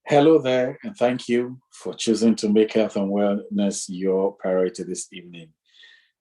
Hello there, and thank you for choosing to make health and wellness your priority this evening.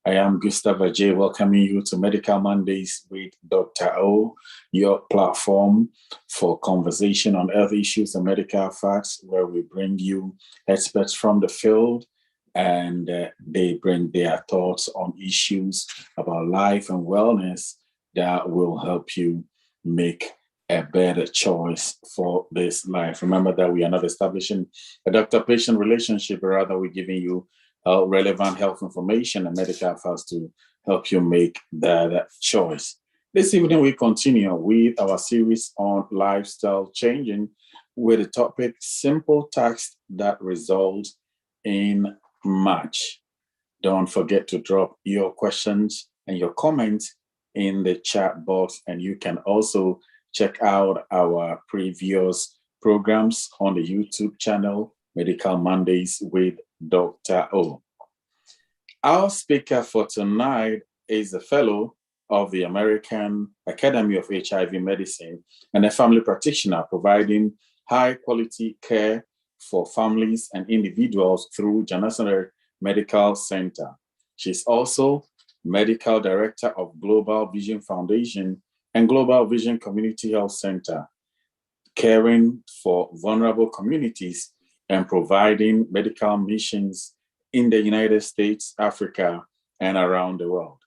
I am Gustav Ajay, welcoming you to Medical Mondays with Dr. O, your platform for conversation on health issues and medical facts, where we bring you experts from the field and they bring their thoughts on issues about life and wellness that will help you make a better choice for this life. Remember that we are not establishing a doctor-patient relationship, but rather we're giving you relevant health information and medical facts to help you make that choice. This evening, we continue with our series on lifestyle changing with the topic simple tasks that result in much. Don't forget to drop your questions and your comments in the chat box, and you can also check out our previous programs on the YouTube channel, Medical Mondays with Dr. O. Our speaker for tonight is a fellow of the American Academy of HIV Medicine and a family practitioner providing high quality care for families and individuals through Janassaner Medical Center. She's also Medical Director of Global Vision Foundation and Global Vision Community Health Center, caring for vulnerable communities and providing medical missions in the United States, Africa, and around the world.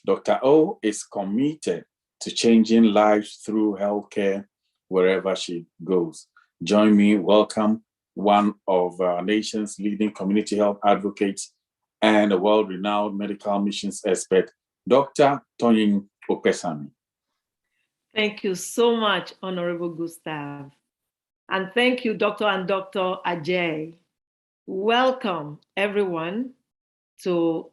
Dr. O is committed to changing lives through healthcare wherever she goes. Join me, welcome one of our nation's leading community health advocates and a world-renowned medical missions expert, Dr. Toyin Opesanmi. Thank you so much, Honorable Gustav. And thank you, Dr. and Dr. Ajay. Welcome, everyone, to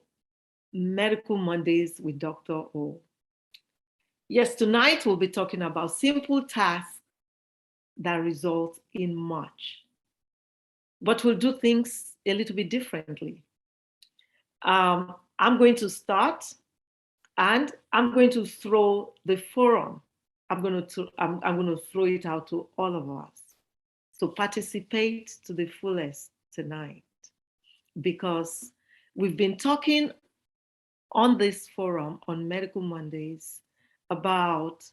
Medical Mondays with Dr. O. Yes, tonight we'll be talking about simple tasks that result in much. But we'll do things a little bit differently. I'm going to start, and I'm going to throw the forum. I'm going to throw it out to all of us. So participate to the fullest tonight, because we've been talking on this forum on Medical Mondays about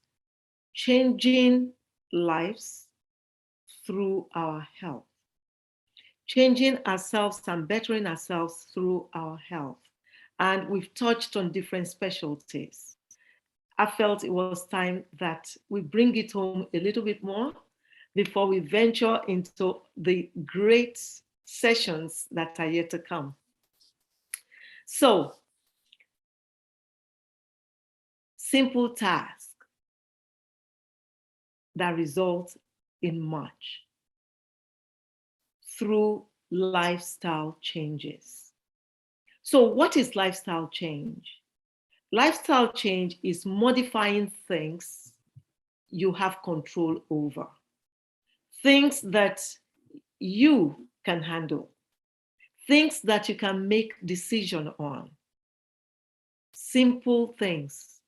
changing lives through our health, changing ourselves and bettering ourselves through our health. And we've touched on different specialties. I felt it was time that we bring it home a little bit more before we venture into the great sessions that are yet to come. So, simple tasks that result in much through lifestyle changes. So, what is lifestyle change? Lifestyle change is modifying things you have control over, things that you can handle, things that you can make decision on, simple things.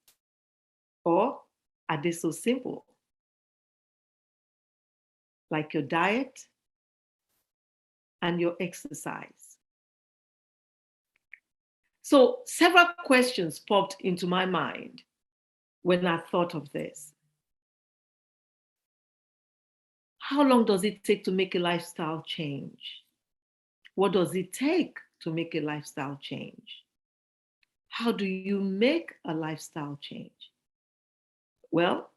Or are they so simple? Like your diet and your exercise. So several questions popped into my mind when I thought of this. How long does it take to make a lifestyle change? What does it take to make a lifestyle change? How do you make a lifestyle change? Well,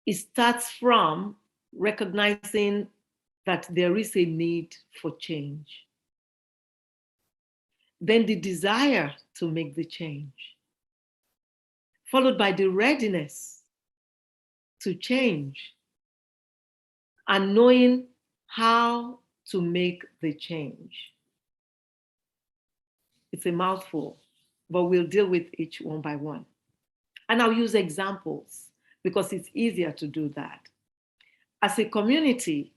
it starts from recognizing that there is a need for change. Then the desire to make the change, followed by the readiness to change and knowing how to make the change. It's a mouthful, but we'll deal with each one by one. And I'll use examples because it's easier to do that. As a community,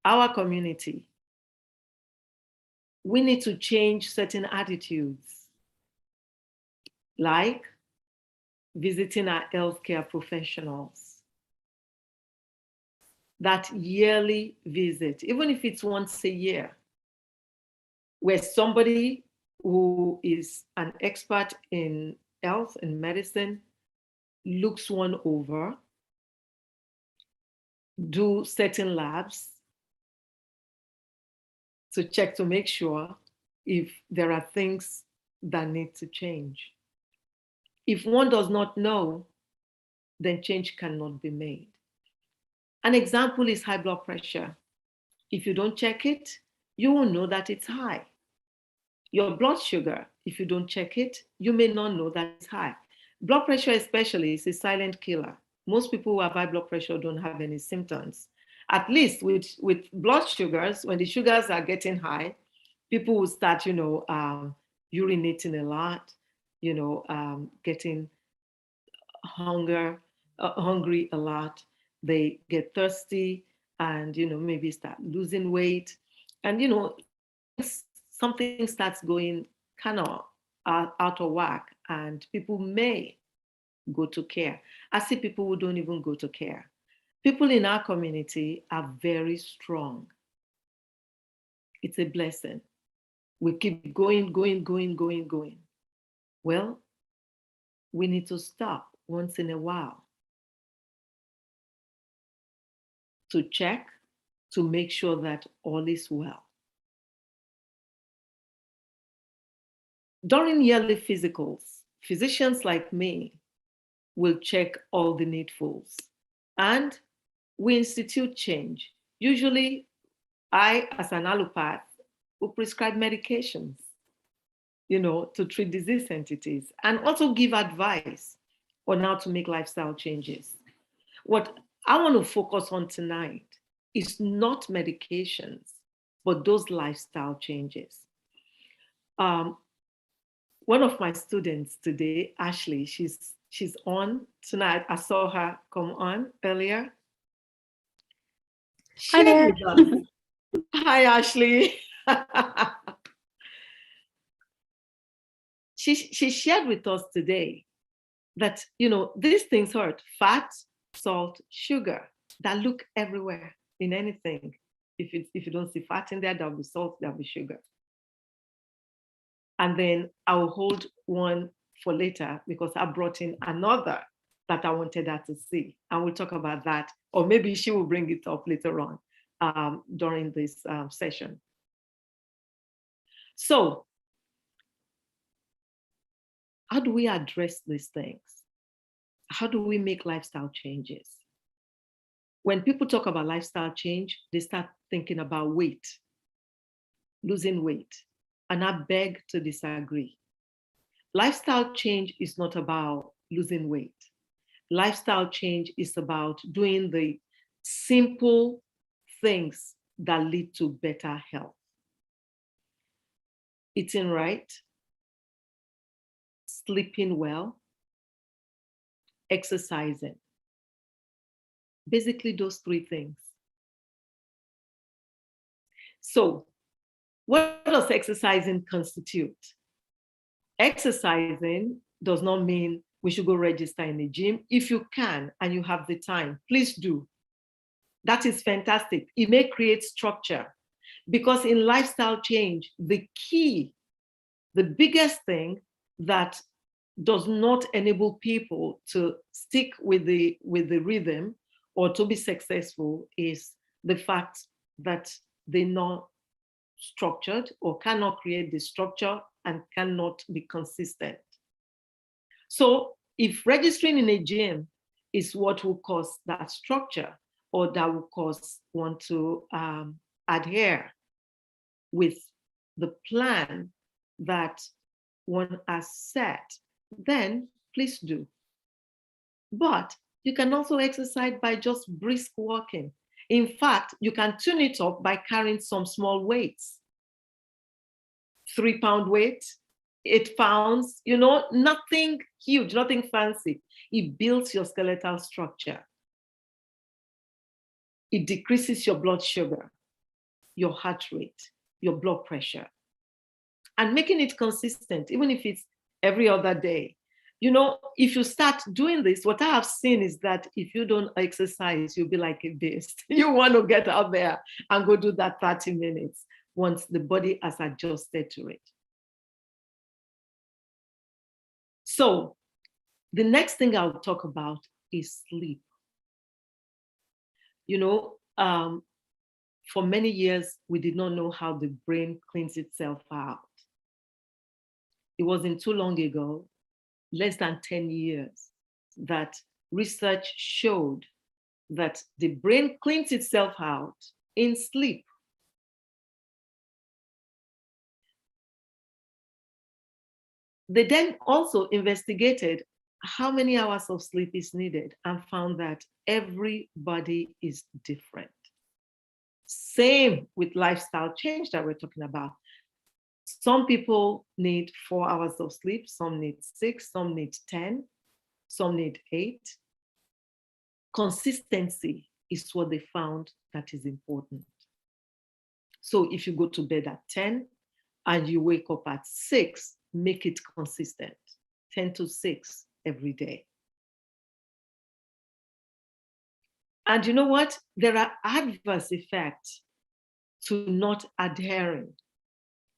our community, we need to change certain attitudes, like visiting our healthcare professionals, that yearly visit, even if it's once a year, where somebody who is an expert in health and medicine looks one over, do certain labs to check to make sure if there are things that need to change. If one does not know, then change cannot be made. An example is high blood pressure. If you don't check it, you will know that it's high. Your blood sugar, if you don't check it, you may not know that it's high. Blood pressure especially is a silent killer. Most people who have high blood pressure don't have any symptoms. At least with blood sugars, when the sugars are getting high, people will start, urinating a lot, getting hungry a lot. They get thirsty and, maybe start losing weight. And, something starts going kind of out of whack and people may go to care. I see people who don't even go to care. People in our community are very strong. It's a blessing. We keep going. Well, we need to stop once in a while to check, to make sure that all is well. During yearly physicals, physicians like me will check all the needfuls and we institute change. Usually, I, as an allopath, will prescribe medications, to treat disease entities and also give advice on how to make lifestyle changes. What I want to focus on tonight is not medications, but those lifestyle changes. One of my students today, Ashley, she's on tonight. I saw her come on earlier. Hi there. Hi, Ashley. She shared with us today that, these things hurt: fat, salt, sugar, that look everywhere in anything. If you don't see fat in there, there'll be salt, there'll be sugar. And then I'll hold one for later because I brought in another that I wanted her to see. And we'll talk about that. Or maybe she will bring it up later on during this session. So, how do we address these things? How do we make lifestyle changes? When people talk about lifestyle change, they start thinking about weight, losing weight. And I beg to disagree. Lifestyle change is not about losing weight. Lifestyle change is about doing the simple things that lead to better health. Eating right, sleeping well, exercising. Basically, those three things. So, what does exercising constitute? Exercising does not mean we should go register in a gym. If you can and you have the time, please do. That is fantastic. It may create structure because in lifestyle change, the key, the biggest thing that does not enable people to stick with the rhythm or to be successful is the fact that they're not structured or cannot create the structure and cannot be consistent. So if registering in a gym is what will cause that structure or that will cause one to adhere with the plan that one has set, then please do. But you can also exercise by just brisk walking. In fact, you can tune it up by carrying some small weights. 3-pound weight, 8 pounds, nothing huge, nothing fancy. It builds your skeletal structure. It decreases your blood sugar, your heart rate, your blood pressure. And making it consistent, even if it's every other day. You know, if you start doing this, what I have seen is that if you don't exercise, you'll be like a beast. You want to get out there and go do that 30 minutes once the body has adjusted to it. So the next thing I'll talk about is sleep. You know, for many years, we did not know how the brain cleans itself out. It wasn't too long ago, less than 10 years, that research showed that the brain cleans itself out in sleep. They then also investigated how many hours of sleep is needed and found that everybody is different. Same with lifestyle change that we're talking about. Some people need 4 hours of sleep, some need 6, some need 10, some need 8. Consistency is what they found that is important. So if you go to bed at 10 and you wake up at 6, make it consistent, 10 to 6 every day. And you know what? There are adverse effects to not adhering,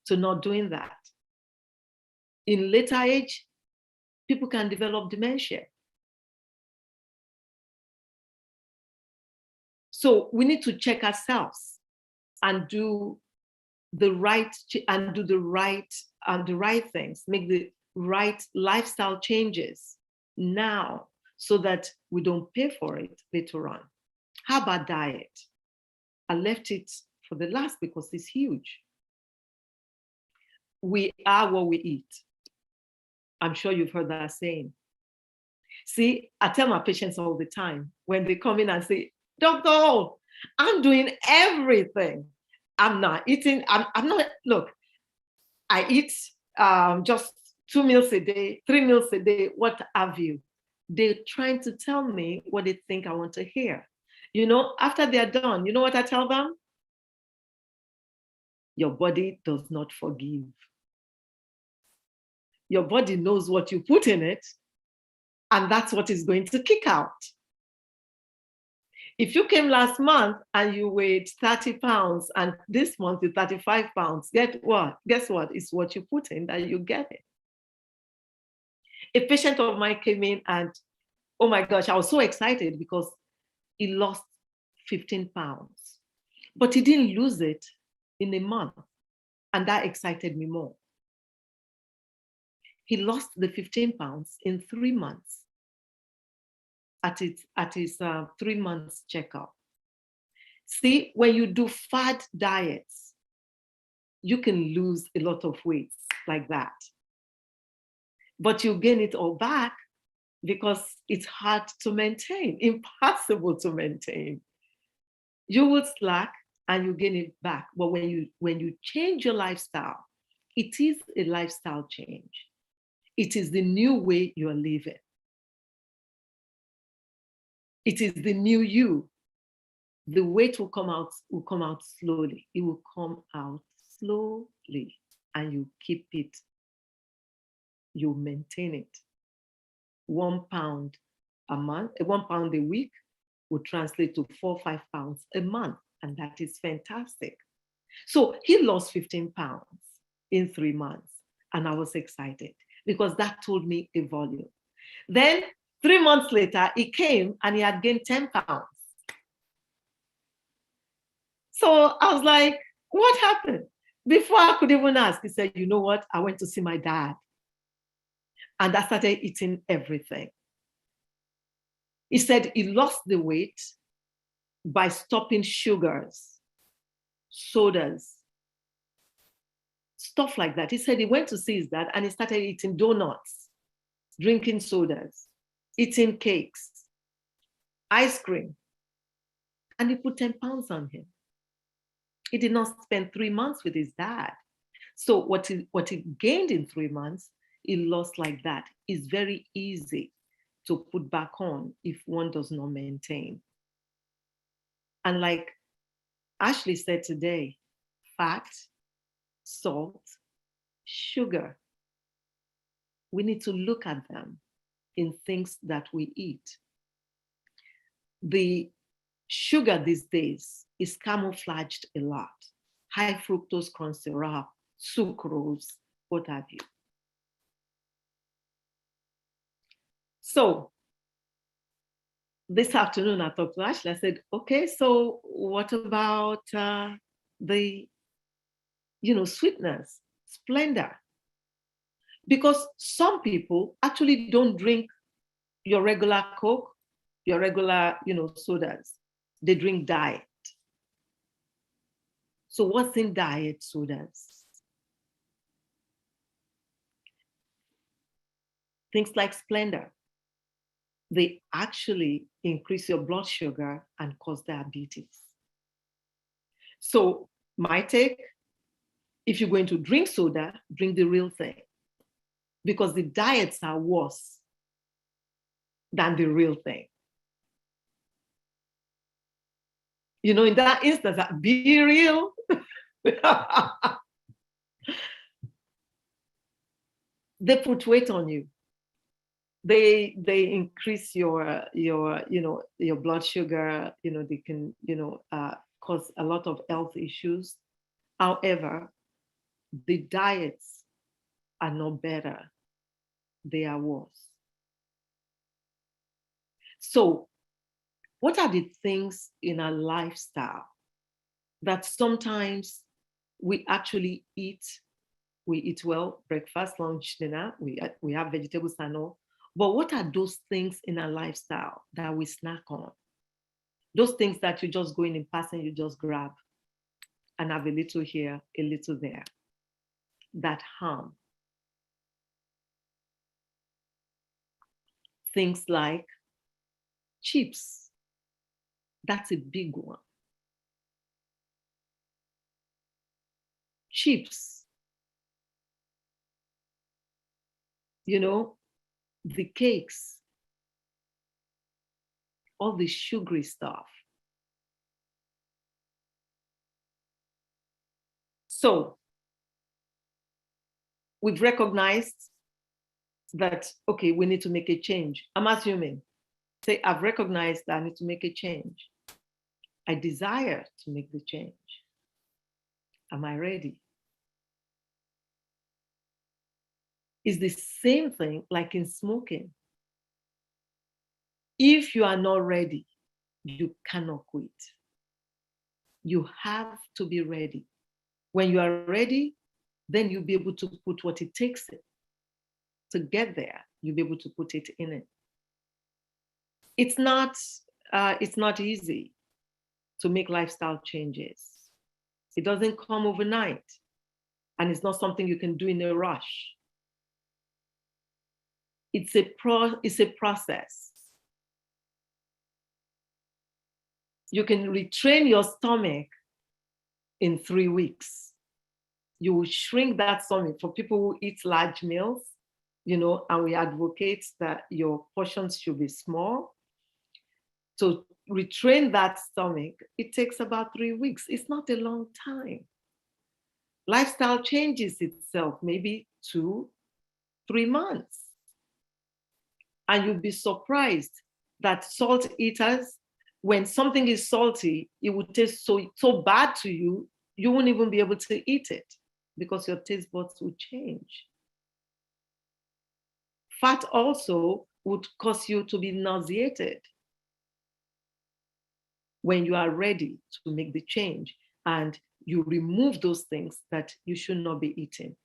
to not doing that. In later age, people can develop dementia. So we need to check ourselves and do the right things, make the right lifestyle changes now so that we don't pay for it later on. How about diet? I left it for the last because it's huge. We are what we eat. I'm sure you've heard that saying. See, I tell my patients all the time when they come in and say, Doctor, I'm doing everything. I'm not eating. I'm not, look, I eat just 2 meals a day, 3 meals a day, what have you. They're trying to tell me what they think I want to hear. You know, after they're done, you know what I tell them? Your body does not forgive. Your body knows what you put in it, and that's what is going to kick out. If you came last month and you weighed 30 pounds and this month you're 35 pounds, guess what? It's what you put in that you get it. A patient of mine came in and, oh my gosh, I was so excited because he lost 15 pounds, but he didn't lose it in a month. And that excited me more. He lost the 15 pounds in 3 months at his 3 months checkup. See, when you do fad diets, you can lose a lot of weight like that. But you gain it all back because it's hard to maintain, impossible to maintain. You will slack and you gain it back. But when you change your lifestyle, it is a lifestyle change. It is the new way you are living. It is the new you. The weight will come out slowly. It will come out slowly and you keep it. You maintain it. 1 pound a month, 1 pound a week would translate to 4 or 5 pounds a month. And that is fantastic. So he lost 15 pounds in 3 months. And I was excited because that told me a volume. Then 3 months later, he came and he had gained 10 pounds. So I was like, what happened? Before I could even ask, he said, you know what? I went to see my dad. And I started eating everything. He said he lost the weight by stopping sugars, sodas, stuff like that. He said he went to see his dad and he started eating donuts, drinking sodas, eating cakes, ice cream. And he put 10 pounds on him. He did not spend 3 months with his dad. So what he gained in 3 months, he lost like that. It's very easy to put back on if one does not maintain. And like Ashley said today, fat, salt, sugar, we need to look at them in things that we eat. The sugar these days is camouflaged a lot. High fructose corn syrup, sucrose, what have you. So this afternoon I talked to Ashley. I said, okay, so what about the, sweetness, Splenda? Because some people actually don't drink your regular Coke, your regular, sodas. They drink diet. So what's in diet sodas? Things like Splenda. They actually increase your blood sugar and cause diabetes. So my take, if you're going to drink soda, drink the real thing, because the diets are worse than the real thing. In that instance, be real. They put weight on you. They increase your blood sugar. They can cause a lot of health issues. However, the diets are not better; they are worse. So, what are the things in our lifestyle that sometimes we actually eat? We eat well, breakfast, lunch, dinner. We have vegetables and all. But what are those things in our lifestyle that we snack on? Those things that you just go in passing, you just grab and have a little here, a little there, that harm. Things like chips. That's a big one. Chips. The cakes, all the sugary stuff. So we've recognized that, okay, we need to make a change. I'm assuming, say, I've recognized that I need to make a change. I desire to make the change. Am I ready? It's the same thing like in smoking. If you are not ready, you cannot quit. You have to be ready. When you are ready, then you'll be able to put what it takes to get there. You'll be able to put it in it. It's not easy to make lifestyle changes. It doesn't come overnight, and it's not something you can do in a rush. It's a process. You can retrain your stomach in 3 weeks. You will shrink that stomach for people who eat large meals, and we advocate that your portions should be small. So retrain that stomach, it takes about 3 weeks. It's not a long time. Lifestyle changes itself, maybe 2-3 months. And you'll be surprised that salt eaters, when something is salty, it would taste so bad to you, you won't even be able to eat it because your taste buds will change. Fat also would cause you to be nauseated when you are ready to make the change and you remove those things that you should not be eating.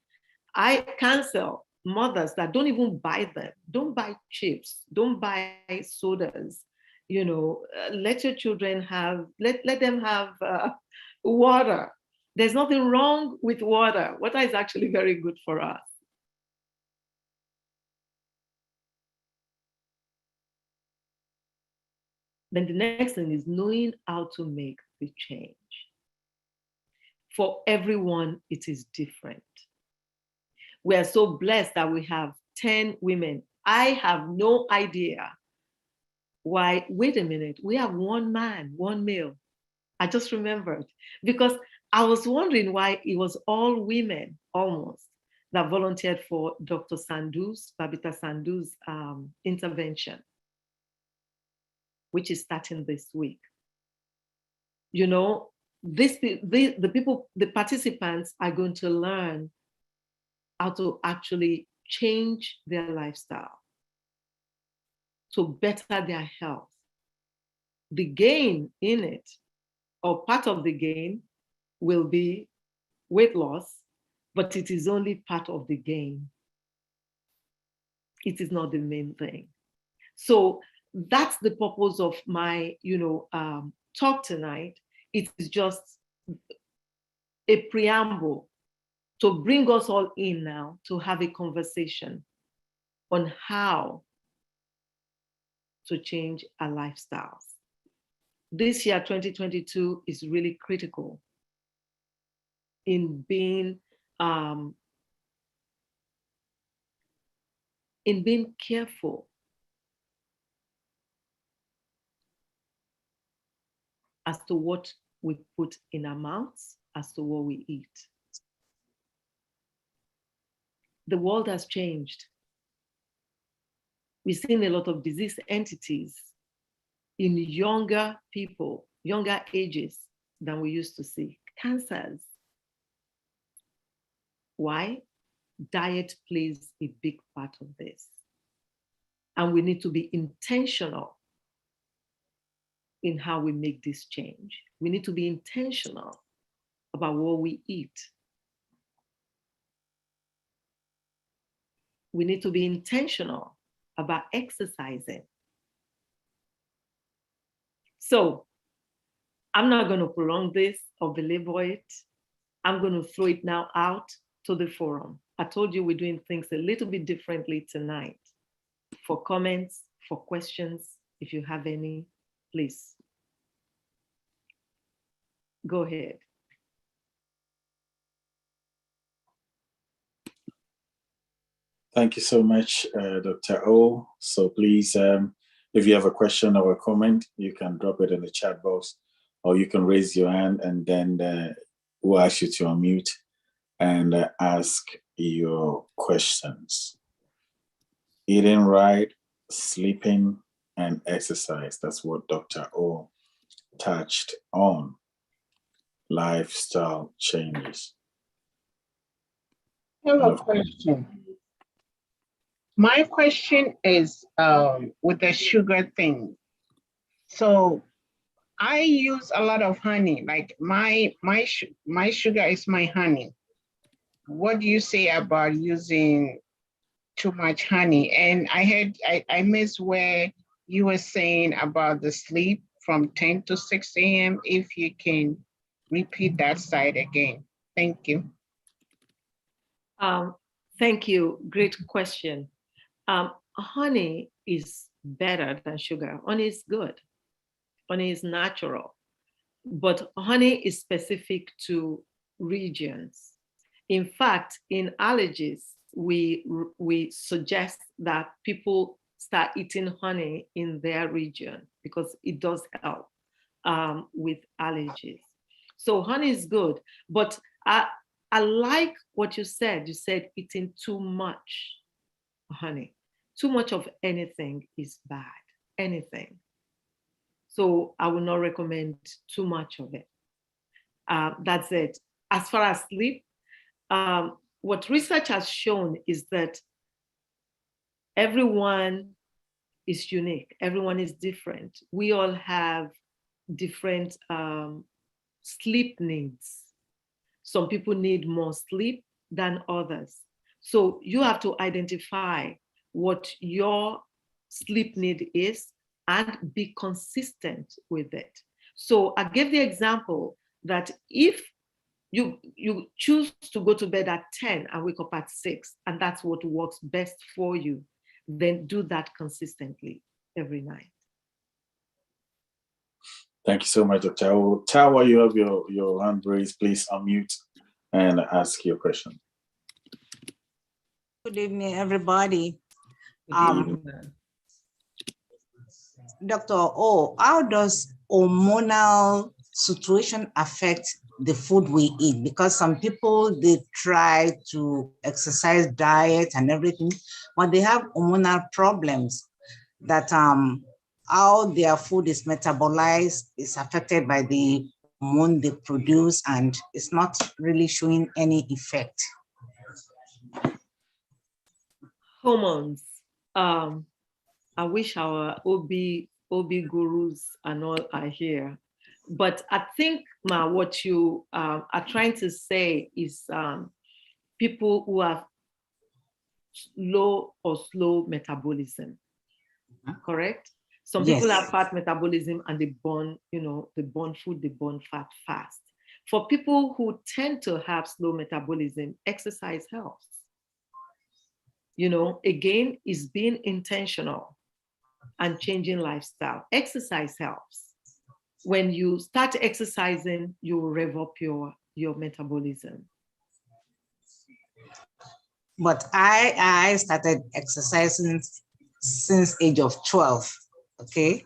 I counsel mothers that don't even buy them. Don't buy chips. Don't buy sodas. Let your children let them have water. There's nothing wrong with water. Water is actually very good for us. Then the next thing is knowing how to make the change. For everyone, it is different. We are so blessed that we have 10 women. I have no idea why, wait a minute, we have 1 man, 1 male. I just remembered because I was wondering why it was all women almost. that volunteered for Dr. Babita Sandhu's intervention, which is starting this week. You know, the participants are going to learn how to actually change their lifestyle to better their health. The gain in it, or part of the gain, will be weight loss, but it is only part of the gain. It is not the main thing. So that's the purpose of my, talk tonight. It is just a preamble to bring us all in now to have a conversation on how to change our lifestyles. This year, 2022, is really critical in being careful as to what we put in our mouths, as to what we eat. The world has changed. We've seen a lot of disease entities in younger people, younger ages than we used to see. Cancers. Why? Diet plays a big part of this. And we need to be intentional in how we make this change. We need to be intentional about what we eat. We need to be intentional about exercising. So I'm not going to prolong this or belabor it. I'm going to throw it now out to the forum. I told you we're doing things a little bit differently tonight. For comments, for questions, if you have any, please go ahead. Thank you so much, Dr. O. So please, if you have a question or a comment, you can drop it in the chat box, or you can raise your hand, and then we'll ask you to unmute and ask your questions. Eating right, sleeping, and exercise. That's what Dr. O touched on. Lifestyle changes. I have a question. My question is with the sugar thing. So I use a lot of honey. Like my sugar is my honey. What do you say about using too much honey? And I missed where you were saying about the sleep from 10 to 6 a.m. If you can repeat that side again. Thank you. Thank you. Great question. Honey is better than sugar. Honey is good. Honey is natural. But honey is specific to regions. In fact, in allergies, we suggest that people start eating honey in their region because it does help with allergies. So honey is good, but I like what you said. You said eating too much honey. Too much of anything is bad, anything. So I will not recommend too much of it. That's it. As far as sleep, what research has shown is that everyone is unique. Everyone is different. We all have different sleep needs. Some people need more sleep than others. So you have to identify what your sleep need is and be consistent with it. So I gave the example that if you choose to go to bed at 10 and wake up at 6, and that's what works best for you, then do that consistently every night. Thank you so much, Dr. O. Tawa, you have your hand raised. Please unmute and ask your question. Good evening, everybody. Dr. O, how does hormonal situation affect the food we eat, because some people, they try to exercise, diet and everything, but they have hormonal problems that how their food is metabolized is affected by the hormone they produce, and it's not really showing any effect. Hormones. I wish our OB gurus and all are here. But I think, Ma, what you are trying to say is people who have low or slow metabolism, correct? Some people have fat metabolism and they burn, they burn food, they burn fat fast. For people who tend to have slow metabolism, exercise helps. Again, is being intentional and changing lifestyle. Exercise helps. When you start exercising, you will rev up your metabolism. But I started exercising since age of 12, okay?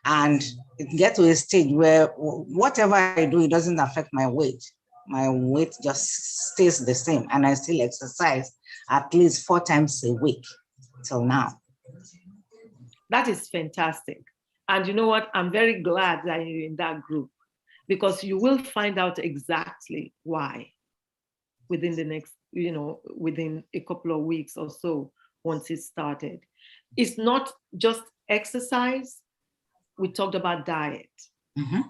And it gets to a stage where whatever I do, it doesn't affect my weight. My weight just stays the same, and I still exercise at least 4 times a week till now. That is fantastic. And you know what? I'm very glad that you're in that group, because you will find out exactly why within the next, within a couple of weeks or so, once it's started. It's not just exercise. We talked about diet. Mm-hmm.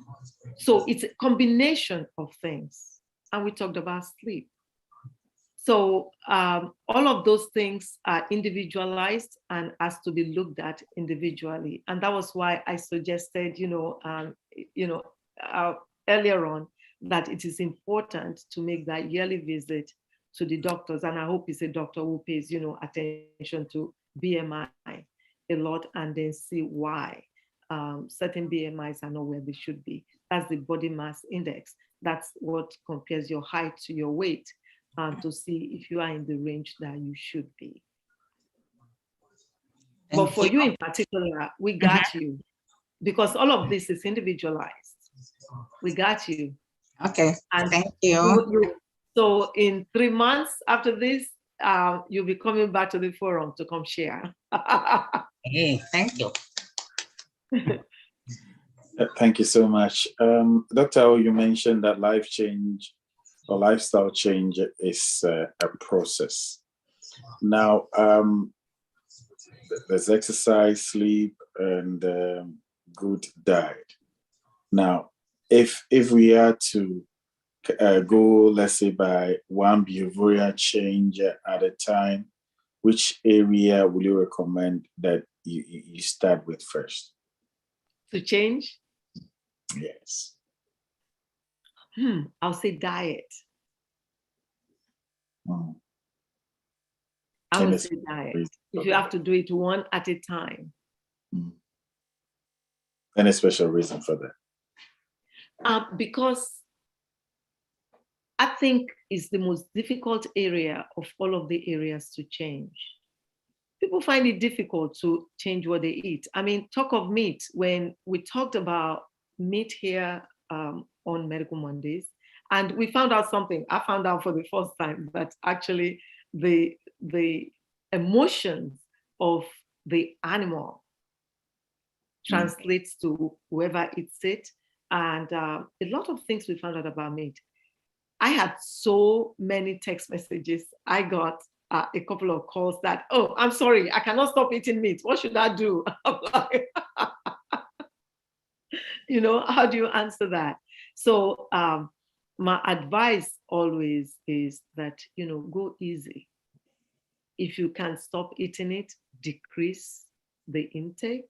So it's a combination of things. And we talked about sleep. So all of those things are individualized and has to be looked at individually. And that was why I suggested, earlier on, that it is important to make that yearly visit to the doctors. And I hope it's a doctor who pays, attention to BMI a lot, and then see why certain BMIs are not where they should be. That's the body mass index. That's what compares your height to your weight, to see if you are in the range that you should be. But for you in particular, we got you, because all of this is individualized. We got you. Okay, and thank you. So in 3 months after this, you'll be coming back to the forum to come share. Hey, thank you. Thank you so much. Dr. O, you mentioned that life change or lifestyle change is a process. Now, there's exercise, sleep, and good diet. Now, if we are to go, let's say, by one behavioral change at a time, which area will you recommend that you start with first? To change? Yes. I'll say diet. I would say diet. If you have to do it one at a time. Any special reason for that? Because I think it's the most difficult area of all of the areas to change. People find it difficult to change what they eat. I mean, talk of meat, when we talked about meat here on Medical Mondays, and we found out something. I found out for the first time that actually the emotions of the animal translates to whoever eats it. And a lot of things we found out about meat. I had so many text messages. I got a couple of calls that, oh, I'm sorry, I cannot stop eating meat. What should I do? How do you answer that? So my advice always is that, go easy. If you can stop eating it, decrease the intake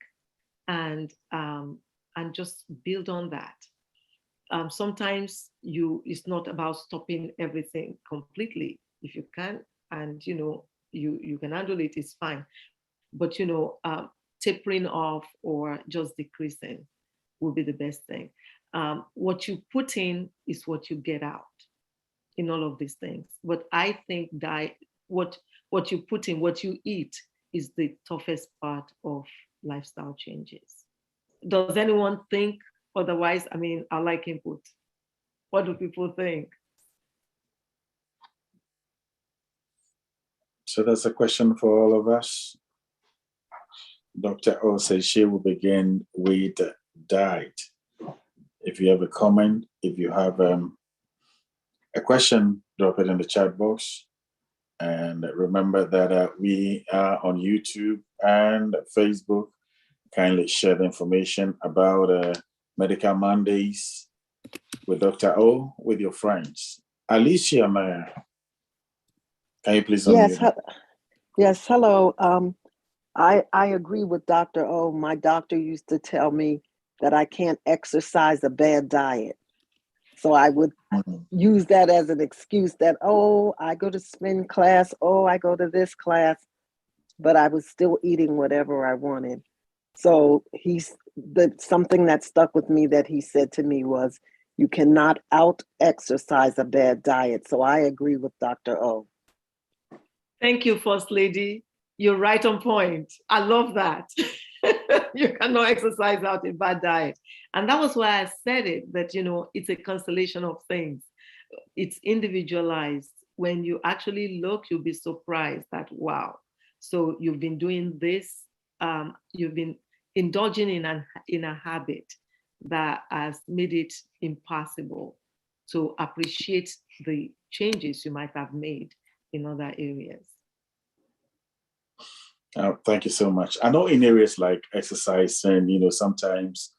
and just build on that. Sometimes it's not about stopping everything completely. If you can, and you can handle it, it's fine. But tapering off or just decreasing will be the best thing. What you put in is what you get out in all of these things. But I think that what you put in, what you eat, is the toughest part of lifestyle changes. Does anyone think otherwise? I mean, I like input. What do people think? So that's a question for all of us. Dr. O says she will begin with diet. If you have a comment, if you have a question, drop it in the chat box. And remember that we are on YouTube and Facebook. Kindly share the information about Medical Mondays with Dr. O with your friends. Alicia Maya, can you please unmute? Yes, hello. I agree with Dr. O. My doctor used to tell me that I can't exercise a bad diet. So I would use that as an excuse that, oh, I go to spin class, oh, I go to this class, but I was still eating whatever I wanted. So something that stuck with me that he said to me was, you cannot out-exercise a bad diet. So I agree with Dr. O. Thank you, First Lady. You're right on point. I love that. You cannot exercise out a bad diet. And that was why I said it, that, it's a constellation of things. It's individualized. When you actually look, you'll be surprised that, wow. So you've been doing this, you've been indulging in a habit that has made it impossible to appreciate the changes you might have made in other areas. Thank you so much. I know in areas like exercise and, sometimes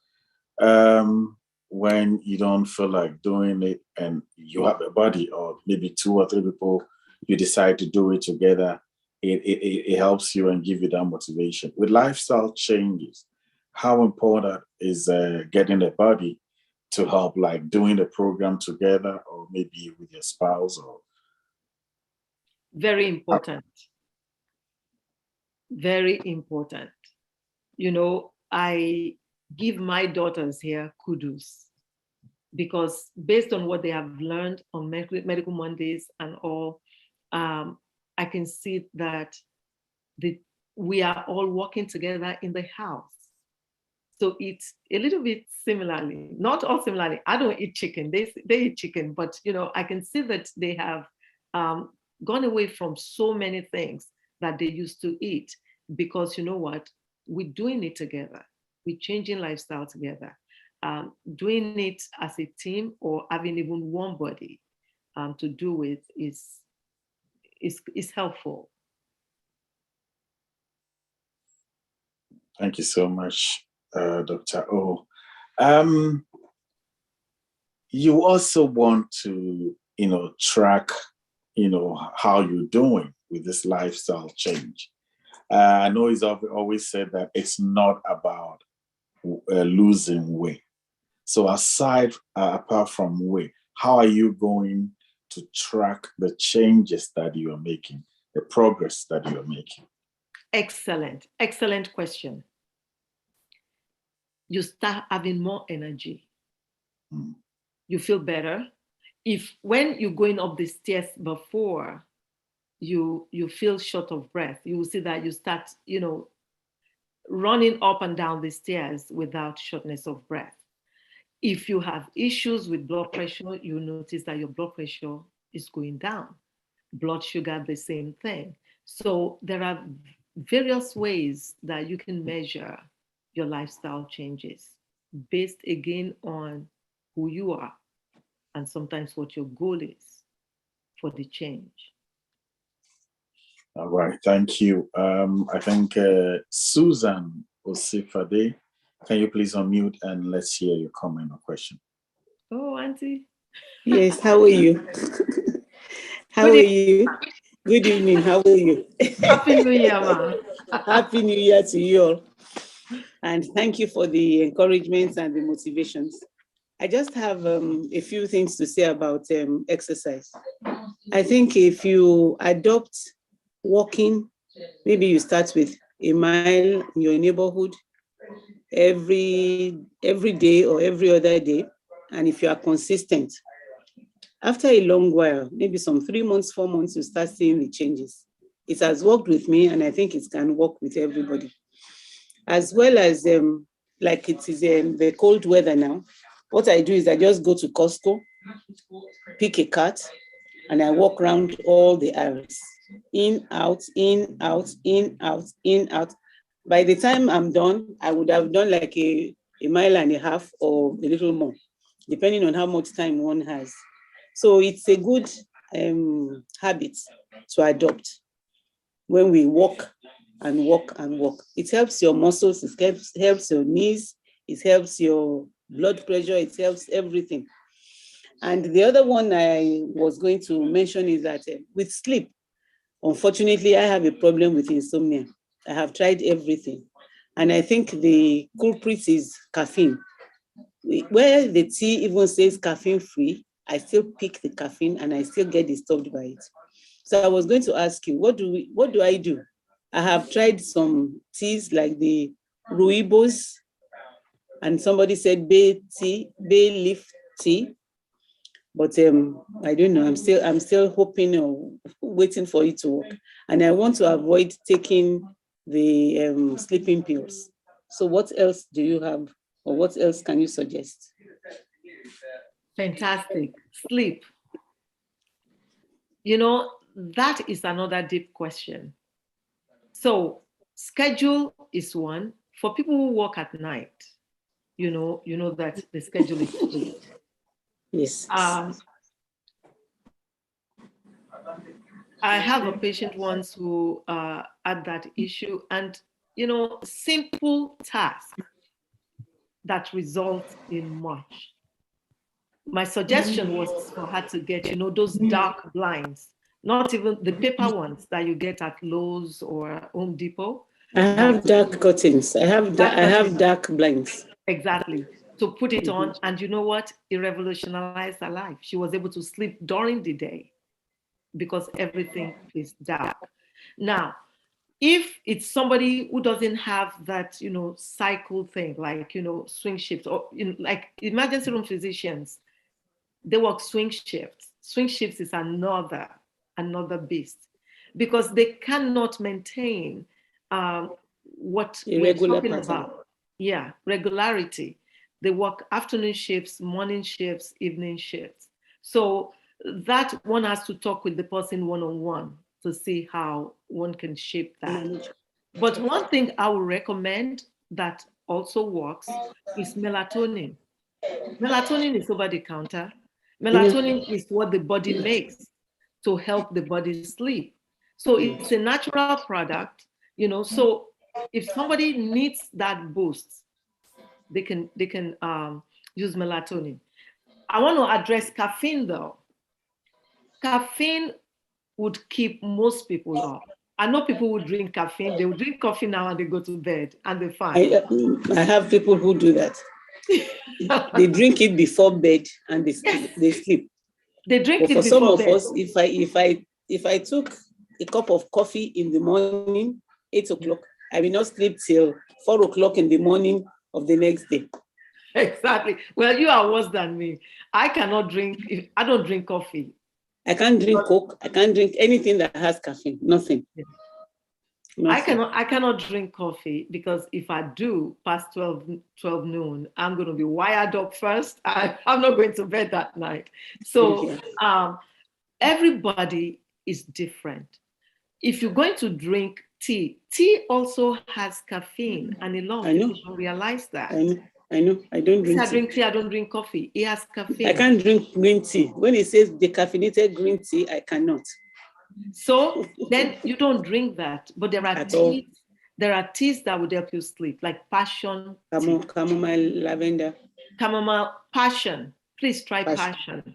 when you don't feel like doing it and you have a buddy or maybe 2 or 3 people, you decide to do it together, it helps you and give you that motivation. With lifestyle changes, how important is getting a buddy to help, like doing the program together or maybe with your spouse? Or very important. Very important. I give my daughters here kudos because based on what they have learned on Medical Mondays and all, I can see that we are all working together in the house. So it's a little bit similarly, not all similarly. I don't eat chicken, they eat chicken, but I can see that they have gone away from so many things that they used to eat, because you know what, we're doing it together. We're changing lifestyle together. Doing it as a team or having even one body to do it is helpful. Thank you so much, Dr. O. You also want to, track, how you're doing with this lifestyle change. I know he's always said that it's not about losing weight. So apart from weight, how are you going to track the changes that you are making, the progress that you are making? Excellent question. You start having more energy. You feel better. When you're going up the stairs before, you feel short of breath, you will see that you start, running up and down the stairs without shortness of breath. If you have issues with blood pressure, you notice that your blood pressure is going down. Blood sugar, the same thing. So there are various ways that you can measure your lifestyle changes based again on who you are and sometimes what your goal is for the change. All right, thank you. I think Susan Osifade, can you please unmute and let's hear your comment or question? Oh, Auntie. Yes, how are you? How are you? Good evening, how are you? Happy New Year, ma. Happy New Year to you all. And thank you for the encouragements and the motivations. I just have a few things to say about exercise. I think if you adopt walking, maybe you start with a mile in your neighborhood every day or every other day. And if you are consistent, after a long while, maybe some 3 months, 4 months, you start seeing the changes. It has worked with me, and I think it can work with everybody. As well as, like it is the cold weather now, what I do is I just go to Costco pick a cart, and I walk around all the aisles. In, out, in, out, in, out, in, out. By the time I'm done, I would have done like a mile and a half or a little more, depending on how much time one has. So it's a good habit to adopt when we walk and walk and walk. It helps your muscles, it helps your knees, it helps your blood pressure, it helps everything. And the other one I was going to mention is that with sleep, unfortunately, I have a problem with insomnia. I have tried everything. And I think the culprit is caffeine. Where the tea even says caffeine free, I still pick the caffeine and I still get disturbed by it. So I was going to ask you, what do I do? I have tried some teas like the Ruibos, and somebody said bay leaf tea. But I don't know. I'm still hoping or waiting for it to work. And I want to avoid taking the sleeping pills. So what else do you have, or what else can you suggest? Fantastic. Sleep. You know, that is another deep question. So schedule is one. For people who work at night, you know that the schedule is sleep. Yes. I have a patient once who had that issue, and simple tasks that result in much. My suggestion was for her to get, those dark blinds, not even the paper ones that you get at Lowe's or Home Depot. I have dark curtains. I have dark blinds. Exactly. To put it on, and you know what? It revolutionized her life. She was able to sleep during the day because everything is dark. Now, if it's somebody who doesn't have that, cycle thing, like, swing shifts, or like emergency room physicians, they work swing shifts. Swing shifts is another beast, because they cannot maintain what we're talking about. Yeah, regularity. They work afternoon shifts, morning shifts, evening shifts. So that one has to talk with the person one-on-one to see how one can shape that. But one thing I would recommend that also works is melatonin. Melatonin is over the counter. Melatonin is what the body makes to help the body sleep. So it's a natural product, so if somebody needs that boost, they can use melatonin. I want to address caffeine though. Caffeine would keep most people up. I know people who drink caffeine, they will drink coffee now and they go to bed and they're fine. I have people who do that. They drink it before bed and they sleep. They drink but it for before some of bed. us, if I took a cup of coffee in the morning, 8 o'clock, I will not sleep till 4 o'clock in the morning of the next day. Exactly. Well, you are worse than me. I don't drink coffee. I can't drink Coke. I can't drink anything that has caffeine. Nothing. I cannot drink coffee, because if I do past 12 noon, I'm going to be wired up first. I'm not going to bed that night. So everybody is different. If you're going to drink tea also has caffeine, and a lot of people don't realize that. I know. I don't drink tea. I drink tea, I don't drink coffee. It has caffeine. I can't drink green tea. When it says decaffeinated green tea, I cannot. So then you don't drink that. But there are teas. There are teas that would help you sleep, like passion. Chamomile, lavender. Chamomile, passion. Please try passion.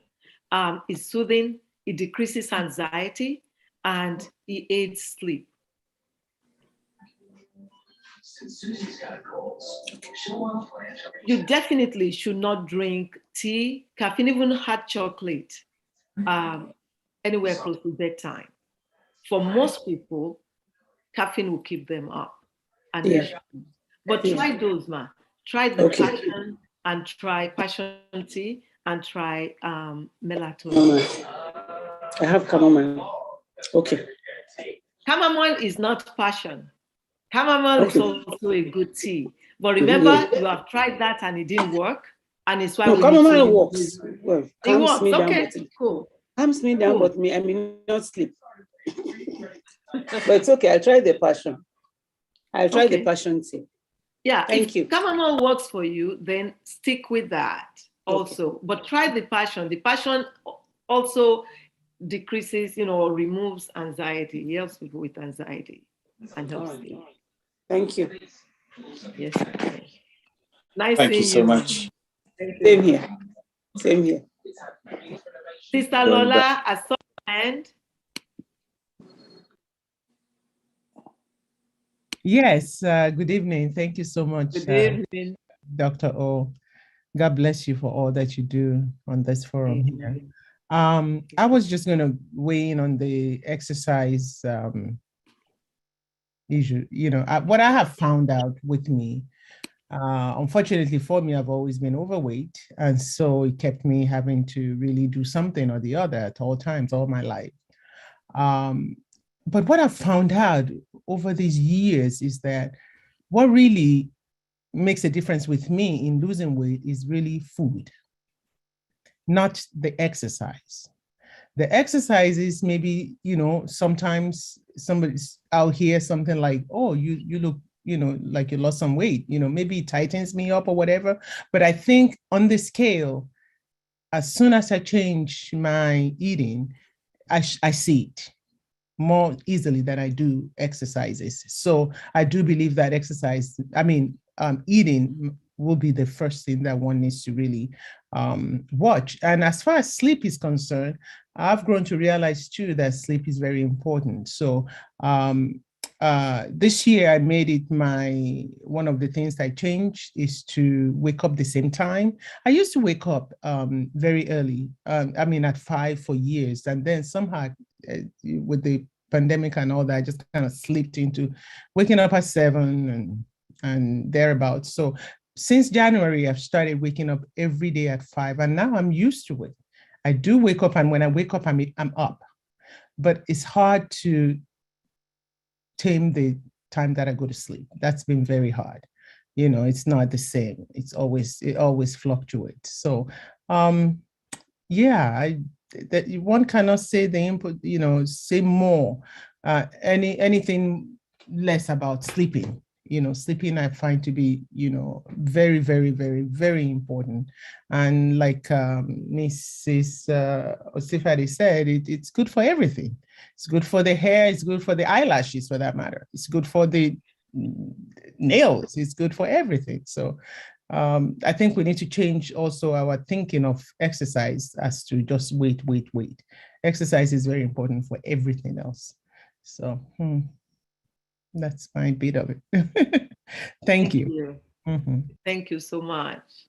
It's soothing. It decreases anxiety, and it aids sleep. You definitely should not drink tea, caffeine, even hot chocolate, anywhere close to bedtime. For most people, caffeine will keep them up. But try those, ma. Try the passion, and try passion tea, and try melatonin. I have chamomile. Okay. Chamomile is not passion. Chamomile is also a good tea. But remember, you have tried that and it didn't work, And it's why No, we need to chamomile use works. Well, it calms works. me down, Okay, but cool. calms me down, Cool. but I may not sleep. But it's okay. I'll try the passion. I'll try the Okay. passion tea. Yeah, Thank if you. chamomile works for you, then stick with that also. But try the passion. The passion also decreases, or removes anxiety. It helps people with anxiety and helps All right. sleep. Thank you. Yes. Okay. Nice Thank you seeing so much. Same here. Same here. Sister Going back. Lola, I saw your hand. Yes, good evening. Thank you so much, Good evening. Dr. O. God bless you for all that you do on this forum here. I was just going to weigh in on the exercise issue. What I have found out with me, unfortunately for me, I've always been overweight. And so it kept me having to really do something or the other at all times, all my life. But what I've found out over these years is that what really makes a difference with me in losing weight is really food, not the exercise. The exercise is maybe, sometimes I'll hear something like, oh, you look, like you lost some weight, maybe it tightens me up or whatever. But I think on the scale, as soon as I change my eating, I see it more easily than I do exercises. So I do believe that eating will be the first thing that one needs to really watch. And as far as sleep is concerned, I've grown to realize too that sleep is very important. So this year I made it one of the things I changed is to wake up the same time. I used to wake up very early, at 5 for years. And then somehow with the pandemic and all that, I just kind of slipped into waking up at 7 and thereabouts. So since January, I've started waking up every day at 5, and now I'm used to it. I do wake up, and when I wake up, I'm up. But it's hard to tame the time that I go to sleep. That's been very hard. It's not the same. It always fluctuates. So, that one cannot say the input, say more, anything less about sleeping. Sleeping I find to be, very, very, very, very important. And like Mrs. Osifade said, it's good for everything. It's good for the hair. It's good for the eyelashes, for that matter. It's good for the nails. It's good for everything. So I think we need to change also our thinking of exercise as to just wait. Exercise is very important for everything else. So that's my bit of it. Thank you. Mm-hmm. Thank you so much.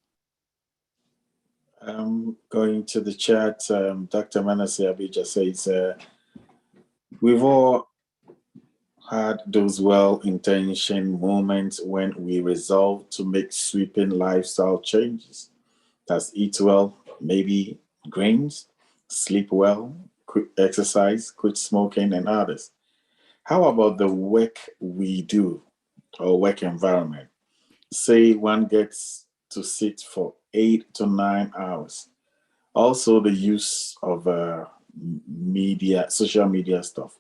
Going to the chat, Dr. Manasseh Abija says, we've all had those well-intentioned moments when we resolve to make sweeping lifestyle changes. That's eat well, maybe grains, sleep well, quit exercise, quit smoking, and others. How about the work we do or work environment? Say one gets to sit for 8 to 9 hours. Also, the use of social media stuff.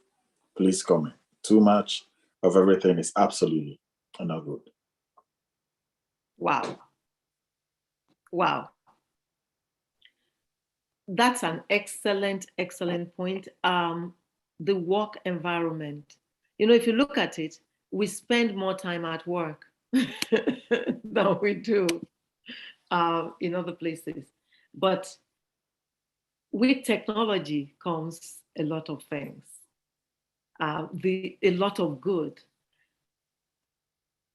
Please comment. Too much of everything is absolutely not good. Wow. That's an excellent point. The work environment. If you look at it, we spend more time at work than we do in other places. But with technology comes a lot of things, a lot of good.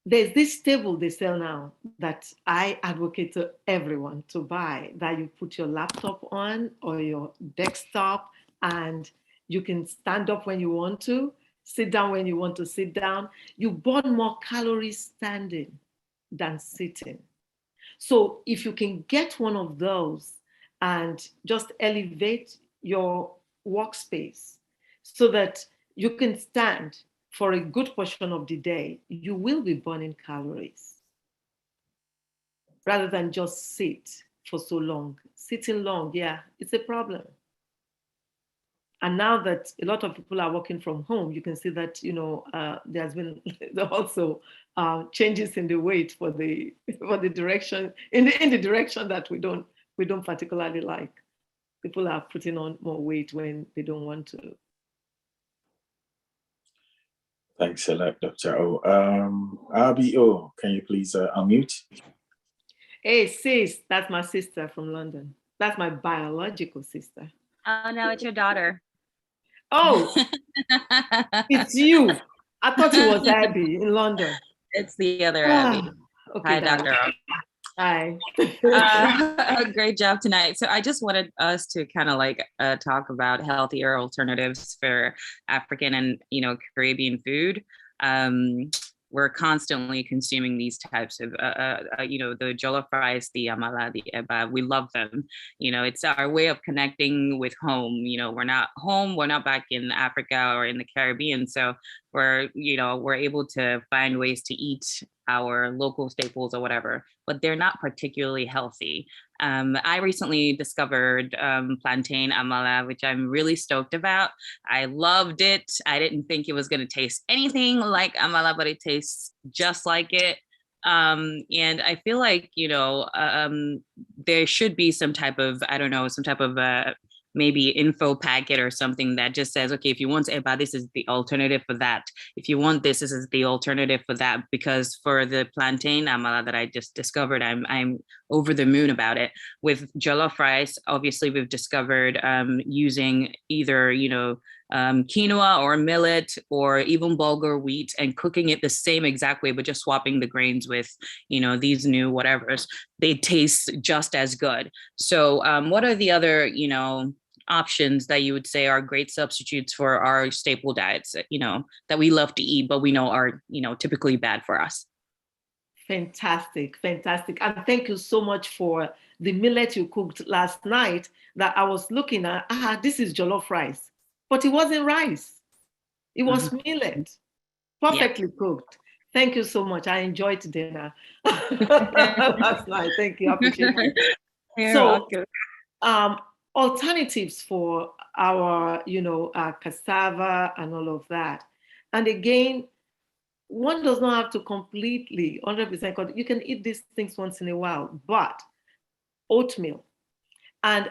There's this table they sell now that I advocate to everyone to buy, that you put your laptop on or your desktop, and you can stand up when you want to, sit down when you want to sit down. You burn more calories standing than sitting. So if you can get one of those and just elevate your workspace so that you can stand for a good portion of the day, you will be burning calories rather than just sit. for so long. Sitting long, yeah, it's a problem. And now that a lot of people are working from home, you can see that, you know, there's been also changes in the weight for the direction in the direction that we don't particularly like. People are putting on more weight when they don't want to. Thanks a lot, Dr. O. RBO, can you please unmute? Hey, sis, that's my sister from London. That's my biological sister. Oh, no, it's your daughter. Oh, it's you. I thought it was Abby in London. It's the other Abby. Okay, Hi, Dr. O. Hi. Great job tonight. So I just wanted us to kind of like talk about healthier alternatives for African and, you know, Caribbean food. We're constantly consuming these types of, you know, the jollof rice, the amala, the eba. We love them. You know, it's our way of connecting with home. You know, we're not home, we're not back in Africa or in the Caribbean. So we're, you know, we're able to find ways to eat our local staples or whatever, but they're not particularly healthy. I recently discovered plantain amala, which I'm really stoked about. I loved it. I didn't think it was going to taste anything like amala, but it tastes just like it. And I feel like, you know, there should be some type of, I don't know, some type of maybe info packet or something that just says, okay, if you want eba, this is the alternative for that. If you want this is the alternative for that. Because for the plantain amala that I just discovered, I'm over the moon about it. With jollof rice, obviously we've discovered using either, you know, quinoa or millet or even bulgur wheat and cooking it the same exact way, but just swapping the grains with, you know, these new whatevers. They taste just as good. So what are the other, you know, options that you would say are great substitutes for our staple diets, you know, that we love to eat, but we know are, you know, typically bad for us? Fantastic, fantastic. And thank you so much for the millet you cooked last night that I was looking at. This is jollof rice, but it wasn't rice. It was millet, perfectly cooked. Thank you so much. I enjoyed dinner last night. Thank you. I appreciate it. So, alternatives for our, you know, cassava and all of that. And again, one does not have to completely 100%. You can eat these things once in a while, but oatmeal. And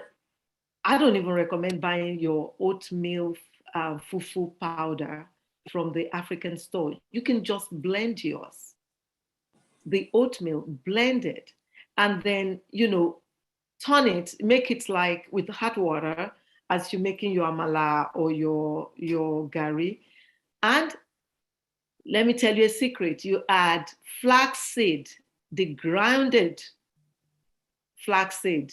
I don't even recommend buying your oatmeal fufu powder from the African store. You can just blend yours. The oatmeal, blend it, and then, you know, turn it, make it like with hot water as you're making your amala or your gari. And let me tell you a secret. You add flaxseed, the grounded flaxseed,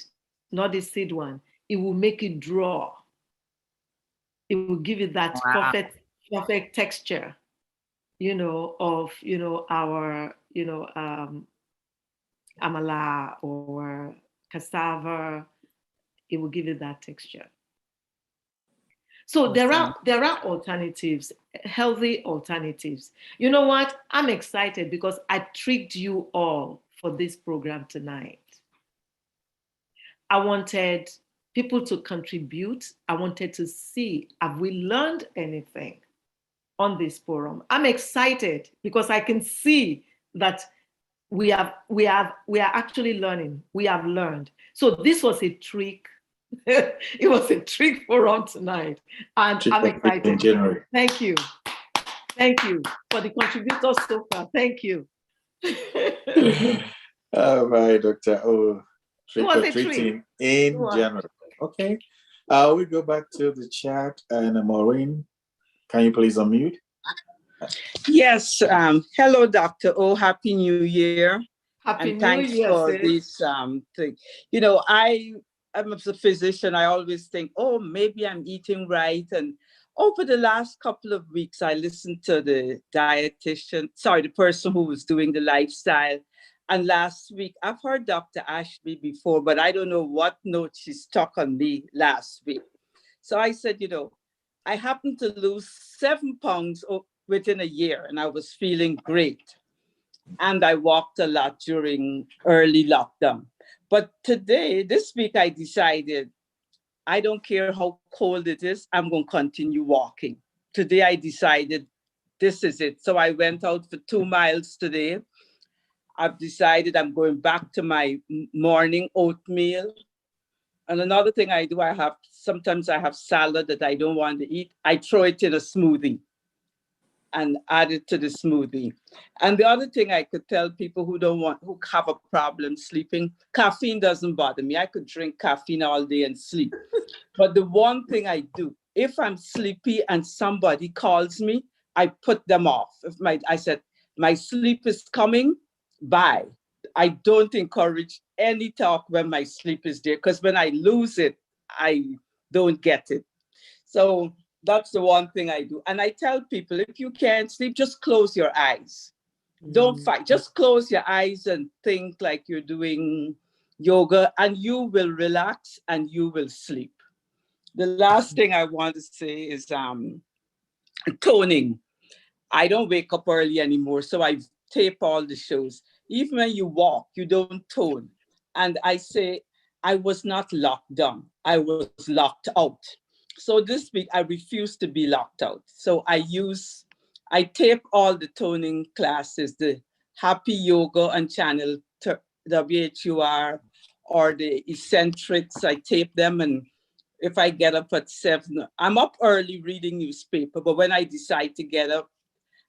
not the seed one. It will make it draw. It will give it that perfect texture, you know, of, you know, our, you know, amala or cassava. It will give it that texture. So there are alternatives, healthy alternatives. You know what? I'm excited because I tricked you all for this program tonight. I wanted people to contribute. I wanted to see, have we learned anything on this forum? I'm excited because I can see that we are actually learning. We have learned. So this was a trick. It was a trick forum tonight, and I'm excited. Thank you for the contributors so far. Thank you. All right, Dr. O. It was a treat in January. Okay. We go back to the chat, and Maureen, can you please unmute? Yes. Hello, Dr. O. Happy New Year. Happy New thanks Year, for sis. this thing. You know, I'm a physician. I always think, oh, maybe I'm eating right. And over the last couple of weeks, I listened to the the person who was doing the lifestyle. And last week, I've heard Dr. Ashby before, but I don't know what note she stuck on me last week. So I said, you know, I happened to lose 7 pounds within a year, and I was feeling great. And I walked a lot during early lockdown. But today, this week, I decided I don't care how cold it is, I'm going to continue walking. Today, I decided this is it. So I went out for 2 miles today. I've decided I'm going back to my morning oatmeal. And another thing I do, sometimes I have salad that I don't want to eat. I throw it in a smoothie and add it to the smoothie. And the other thing I could tell people who have a problem sleeping, caffeine doesn't bother me. I could drink caffeine all day and sleep. But the one thing I do, if I'm sleepy and somebody calls me, I put them off. I said, my sleep is coming, bye. I don't encourage any talk when my sleep is there, because when I lose it, I don't get it. So that's the one thing I do. And I tell people, if you can't sleep, just close your eyes. Don't fight. Just close your eyes and think like you're doing yoga, and you will relax and you will sleep. The last thing I want to say is toning. I don't wake up early anymore, so I tape all the shows. Even when you walk, you don't tone. And I say, I was not locked down. I was locked out. So this week, I refuse to be locked out. So I tape all the toning classes, the Happy Yoga and Channel WHUR, or the Eccentrics. I tape them, and if I get up at 7, I'm up early reading newspaper, but when I decide to get up,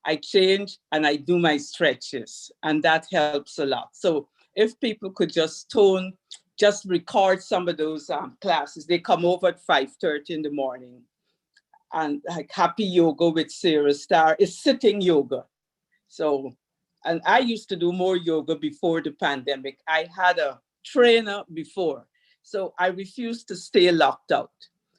I change and I do my stretches, and that helps a lot. So if people could just tone, just record some of those classes. They come over at 5:30 in the morning. And like Happy Yoga with Sarah Star is sitting yoga. So, and I used to do more yoga before the pandemic. I had a trainer before. So I refuse to stay locked out.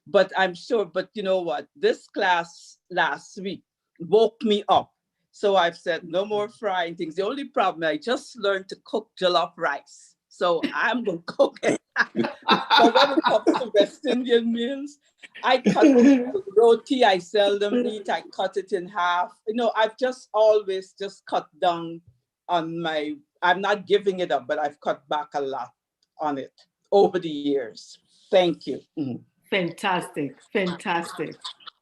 But I'm sure, but you know what? This class last week woke me up. So I've said no more frying things. The only problem, I just learned to cook jollof rice. So I'm going to cook it. But when it comes to West Indian meals, I cut roti, I seldom eat, I cut it in half. You know, I've just always just cut down on I'm not giving it up, but I've cut back a lot on it over the years. Thank you. Fantastic, fantastic.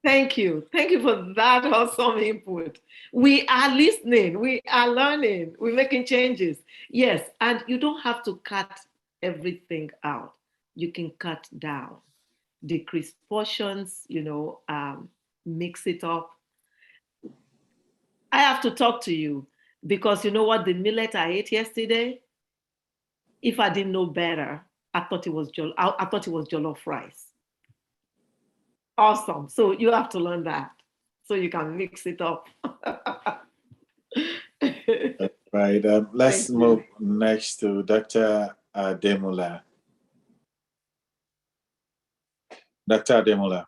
Thank you. Thank you for that awesome input. We are listening, we are learning, we're making changes. Yes, and you don't have to cut everything out. You can cut down, decrease portions, mix it up. I have to talk to you because you know what, the millet I ate yesterday, if I didn't know better, I thought it was jollof rice. Awesome. So you have to learn that so you can mix it up. Right. Let's move next to Dr. Ademola. Dr. Ademola.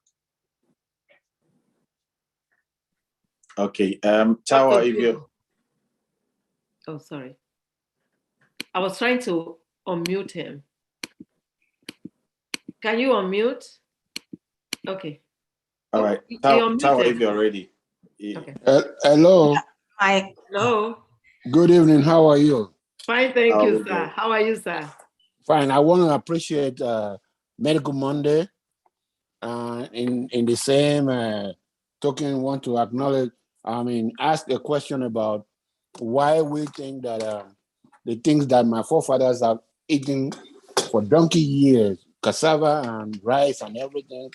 Okay. Tawa, if you. Oh, sorry. I was trying to unmute him. Can you unmute? Okay. All right. Tawa, if you're ready. Okay. Hello. Hi. Hello. Good evening. How are you? Fine, thank you, sir. How are you, sir? Fine. I want to appreciate Medical Monday. In the same token, want to acknowledge, ask a question about why we think that the things that my forefathers have eaten for donkey years, cassava and rice and everything,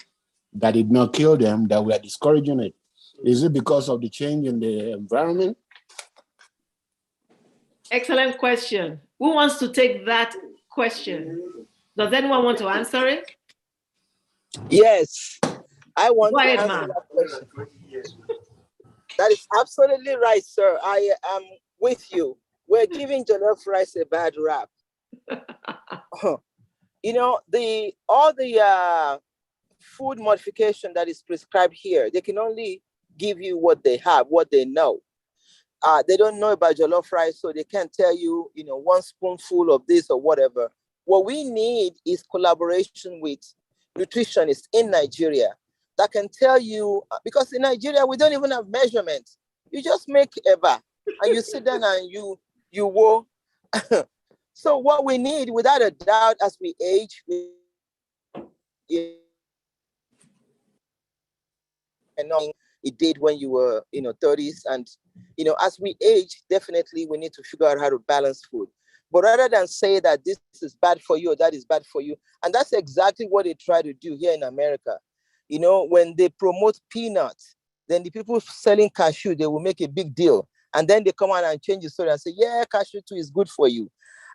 that did not kill them, that we are discouraging it. Is it because of the change in the environment? Excellent question. Who wants to take that question? Does anyone want to answer it? Yes, I want Go to ahead, answer that question. That is absolutely right, sir. I am with you. We're giving jollof rice a bad rap. You know, all the food modification that is prescribed here, they can only give you what they have, what they know. They don't know about jollof rice, so they can't tell you, 1 spoonful of this or whatever. What we need is collaboration with nutritionists in Nigeria that can tell you, because in Nigeria, we don't even have measurements. You just make eba and you sit down and you woe. So what we need, without a doubt, as we age, it did when you were, 30s. And, as we age, definitely we need to figure out how to balance food. But rather than say that this is bad for you or that is bad for you, and that's exactly what they try to do here in America. When they promote peanuts, then the people selling cashew, they will make a big deal. And then they come out and change the story and say, yeah, cashew too is good for you.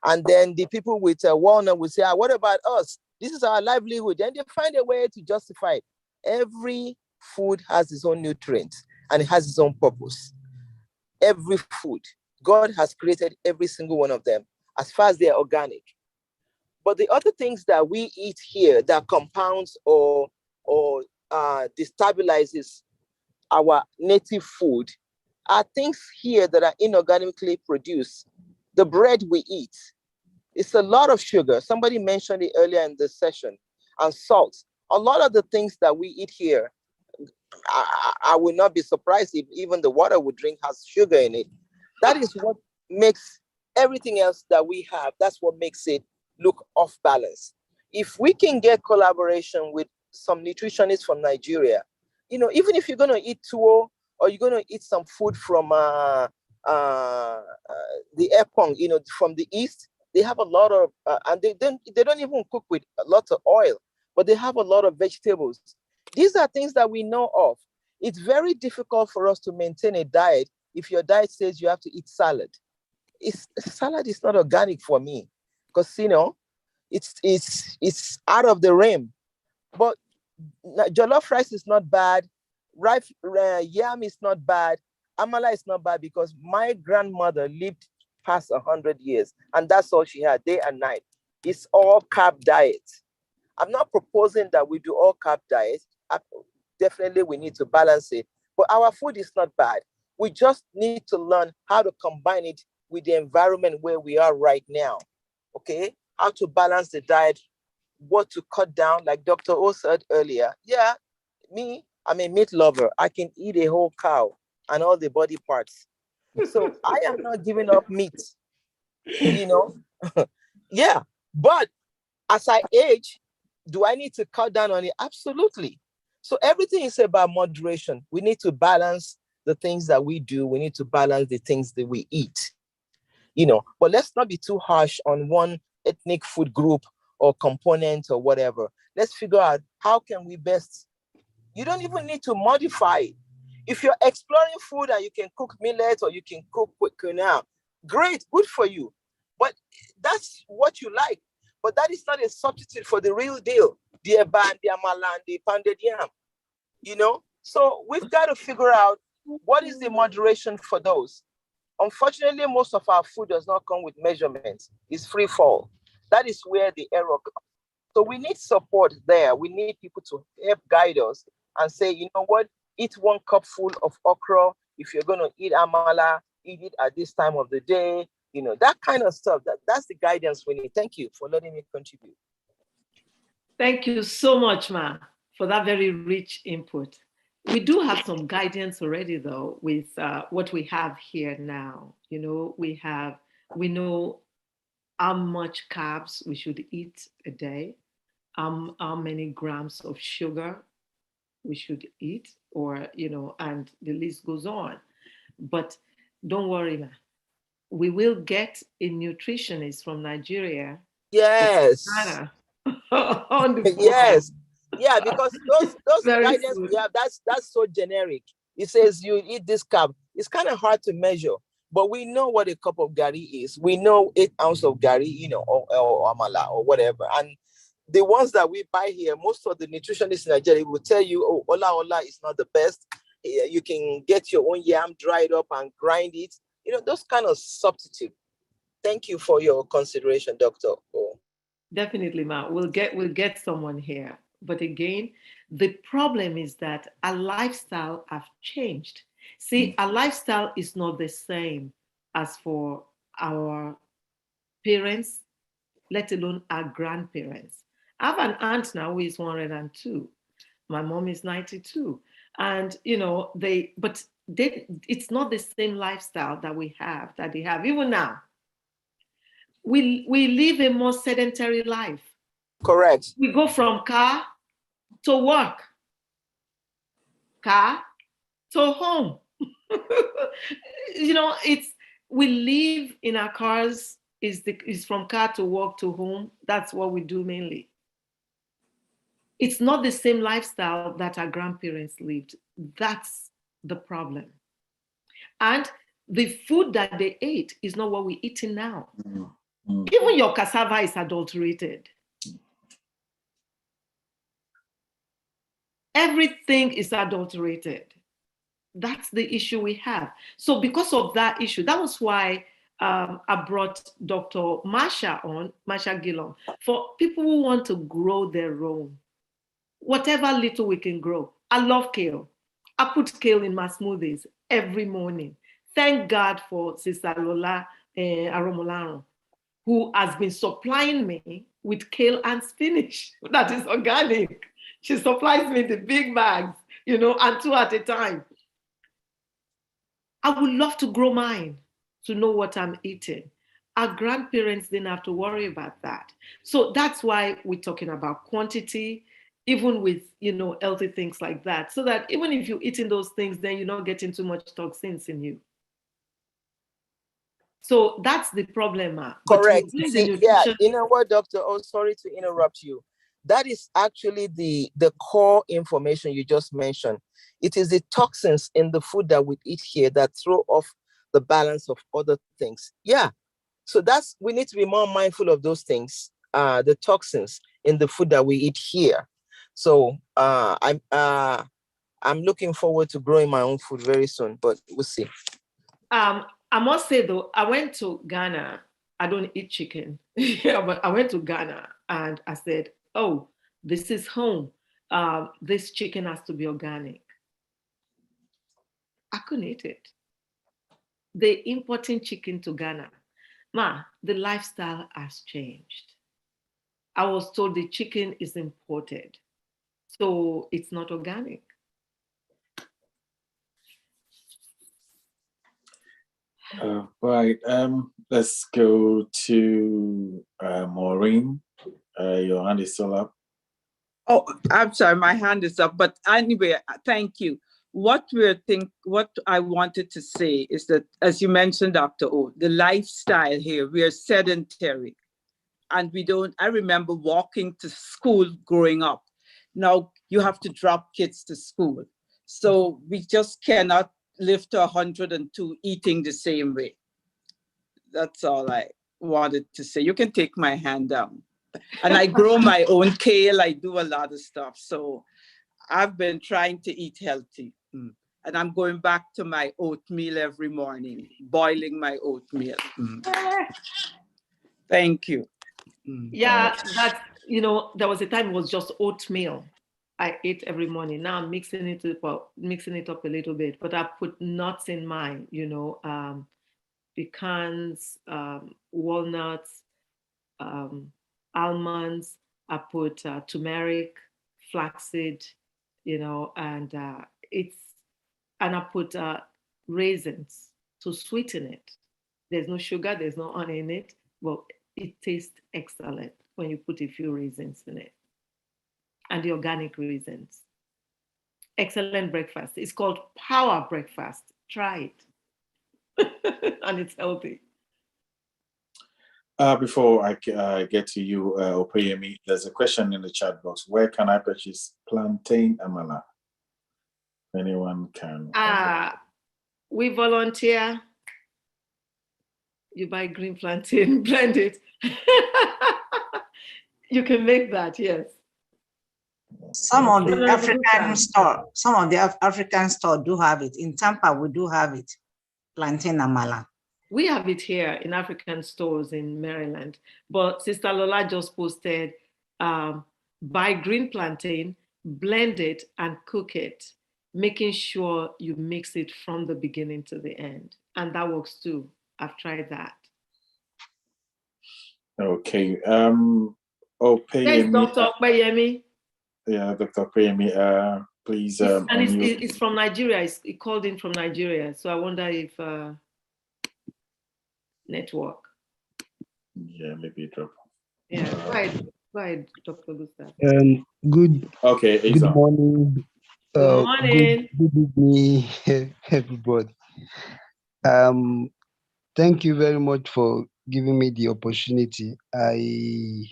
And then the people with walnut will say, what about us? This is our livelihood. Then they find a way to justify it. Every food has its own nutrients and it has its own purpose. Every food. God has created every single one of them as far as they're organic. But the other things that we eat here that compounds or destabilizes our native food are things here that are inorganically produced. The bread we eat, it's a lot of sugar. Somebody mentioned it earlier in the session, and salt. A lot of the things that we eat here, I would not be surprised if even the water we drink has sugar in it. That is what makes everything else that we have, that's what makes it look off balance. If we can get collaboration with some nutritionists from Nigeria, even if you're going to eat tuwo or you're going to eat some food from the Epong, from the East, they have a lot of, and they don't even cook with a lot of oil, but they have a lot of vegetables. These are things that we know of. It's very difficult for us to maintain a diet if your diet says you have to eat salad. Salad is not organic for me because, it's out of the realm. But jollof rice is not bad. Yam is not bad. Amala is not bad because my grandmother lived past 100 years and that's all she had, day and night. It's all carb diet. I'm not proposing that we do all carb diet. Definitely we need to balance it, but our food is not bad. We just need to learn how to combine it with the environment where we are right now. Okay, how to balance the diet, what to cut down, like Dr. O said earlier. Yeah, I'm a meat lover. I can eat a whole cow and all the body parts. So I am not giving up meat, Yeah, but as I age, do I need to cut down on it? Absolutely. So everything is about moderation. We need to balance the things that we do. We need to balance the things that we eat, but let's not be too harsh on one ethnic food group or component or whatever. Let's figure out how can we best. You don't even need to modify it. If you're exploring food and you can cook millet or you can cook quinoa, great, good for you. But that's what you like. But that is not a substitute for the real deal. The eban, the amala, the pounded yam. So we've got to figure out what is the moderation for those. Unfortunately, most of our food does not come with measurements. It's free fall. That is where the error comes. So we need support there. We need people to help guide us and say, you know what, eat 1 cupful of okra. If you're going to eat amala, eat it at this time of the day. That kind of stuff. That's the guidance we need. Thank you for letting me contribute. Thank you so much, Ma, for that very rich input. We do have some guidance already, though, with what we have here now. We know how much carbs we should eat a day, how many grams of sugar we should eat, and the list goes on. But don't worry, Ma. We will get a nutritionist from Nigeria. Yes. On the phone. Yes. Yeah, because those guidance soon. we have, that's so generic. It says you eat this carb. It's kind of hard to measure, but we know what a cup of gari is. We know 8 ounces of gari, or amala or whatever. And the ones that we buy here, most of the nutritionists in Nigeria will tell you, oh, ola is not the best. You can get your own yam, dry it up and grind it. Those kind of substitute. Thank you for your consideration, Dr. O. Definitely, Ma. We'll get someone here. But again, the problem is that our lifestyle have changed. See, our lifestyle is not the same as for our parents, let alone our grandparents. I have an aunt now who is 102. My mom is 92. And, it's not the same lifestyle that they have even now. we live a more sedentary life. Correct. We go from car to work, car to home. You know, we live in our cars, is from car to work to home. That's what we do mainly. It's not the same lifestyle that our grandparents lived. That's the problem. And the food that they ate is not what we're eating now. Even your cassava is adulterated. Everything is adulterated. That's the issue we have. So because of that issue, that was why I brought Dr. Marsha Gillon, for people who want to grow their own, whatever little we can grow. I love kale. I put kale in my smoothies every morning. Thank God for Sister Lola Aromolaro, who has been supplying me with kale and spinach that is organic. She supplies me the big bags, you know, and 2 at a time. I would love to grow mine to know what I'm eating. Our grandparents didn't have to worry about that. So that's why we're talking about quantity, even with, you know, healthy things like that. So that even if you're eating those things, then you're not getting too much toxins in you. So that's the problem. Correct. See, yeah, you know what, Doctor? Oh, sorry to interrupt you. That is actually the core information you just mentioned. It is the toxins in the food that we eat here that throw off the balance of other things. Yeah. So we need to be more mindful of those things, the toxins in the food that we eat here. So I'm looking forward to growing my own food very soon, but we'll see. I must say though, I went to Ghana. I don't eat chicken, yeah, but I went to Ghana and I said, oh, this is home. This chicken has to be organic. I couldn't eat it. They importing chicken to Ghana. The lifestyle has changed. I was told the chicken is imported, so it's not organic. Right. Let's go to Maureen. Your hand is still up. Oh, I'm sorry, my hand is up. But anyway, thank you. What I wanted to say is that, as you mentioned, Dr. O, the lifestyle here, we are sedentary. And I remember walking to school growing up. Now you have to drop kids to school. So we just cannot live to 102 eating the same way. That's all I wanted to say. You can take my hand down. And I grow my own kale. I do a lot of stuff. So I've been trying to eat healthy. And I'm going back to my oatmeal every morning, boiling my oatmeal. Thank you. Yeah, that's, you know, there was a time it was just oatmeal I ate every morning. Now I'm mixing it up a little bit, but I put nuts in mine, you know, pecans, walnuts, almonds. I put turmeric, flaxseed, you know, and I put raisins to sweeten it. There's no sugar, there's no honey in it, but it tastes excellent when you put a few raisins in it. And the organic raisins. Excellent breakfast. It's called Power Breakfast. Try it. And it's healthy. Before I get to you, Opeyemi, there's a question in the chat box. Where can I purchase plantain amala? Anyone can. We volunteer. You buy green plantain, blend it. You can make that, yes. Some of the African store do have it. In Tampa, we do have it. Plantain amala. We have it here in African stores in Maryland. But Sister Lola just posted, buy green plantain, blend it and cook it, making sure you mix it from the beginning to the end. And that works too. I've tried that. Okay. Thanks, Dr. Opeyemi. Yeah, Dr. Opeyemi, please. And it's from Nigeria. It called in from Nigeria. So I wonder if network. Yeah, maybe drop. Yeah, go ahead, Dr. Gustav. Good Okay, it's good on. morning. Good morning. Good evening, everybody. Thank you very much for giving me the opportunity. I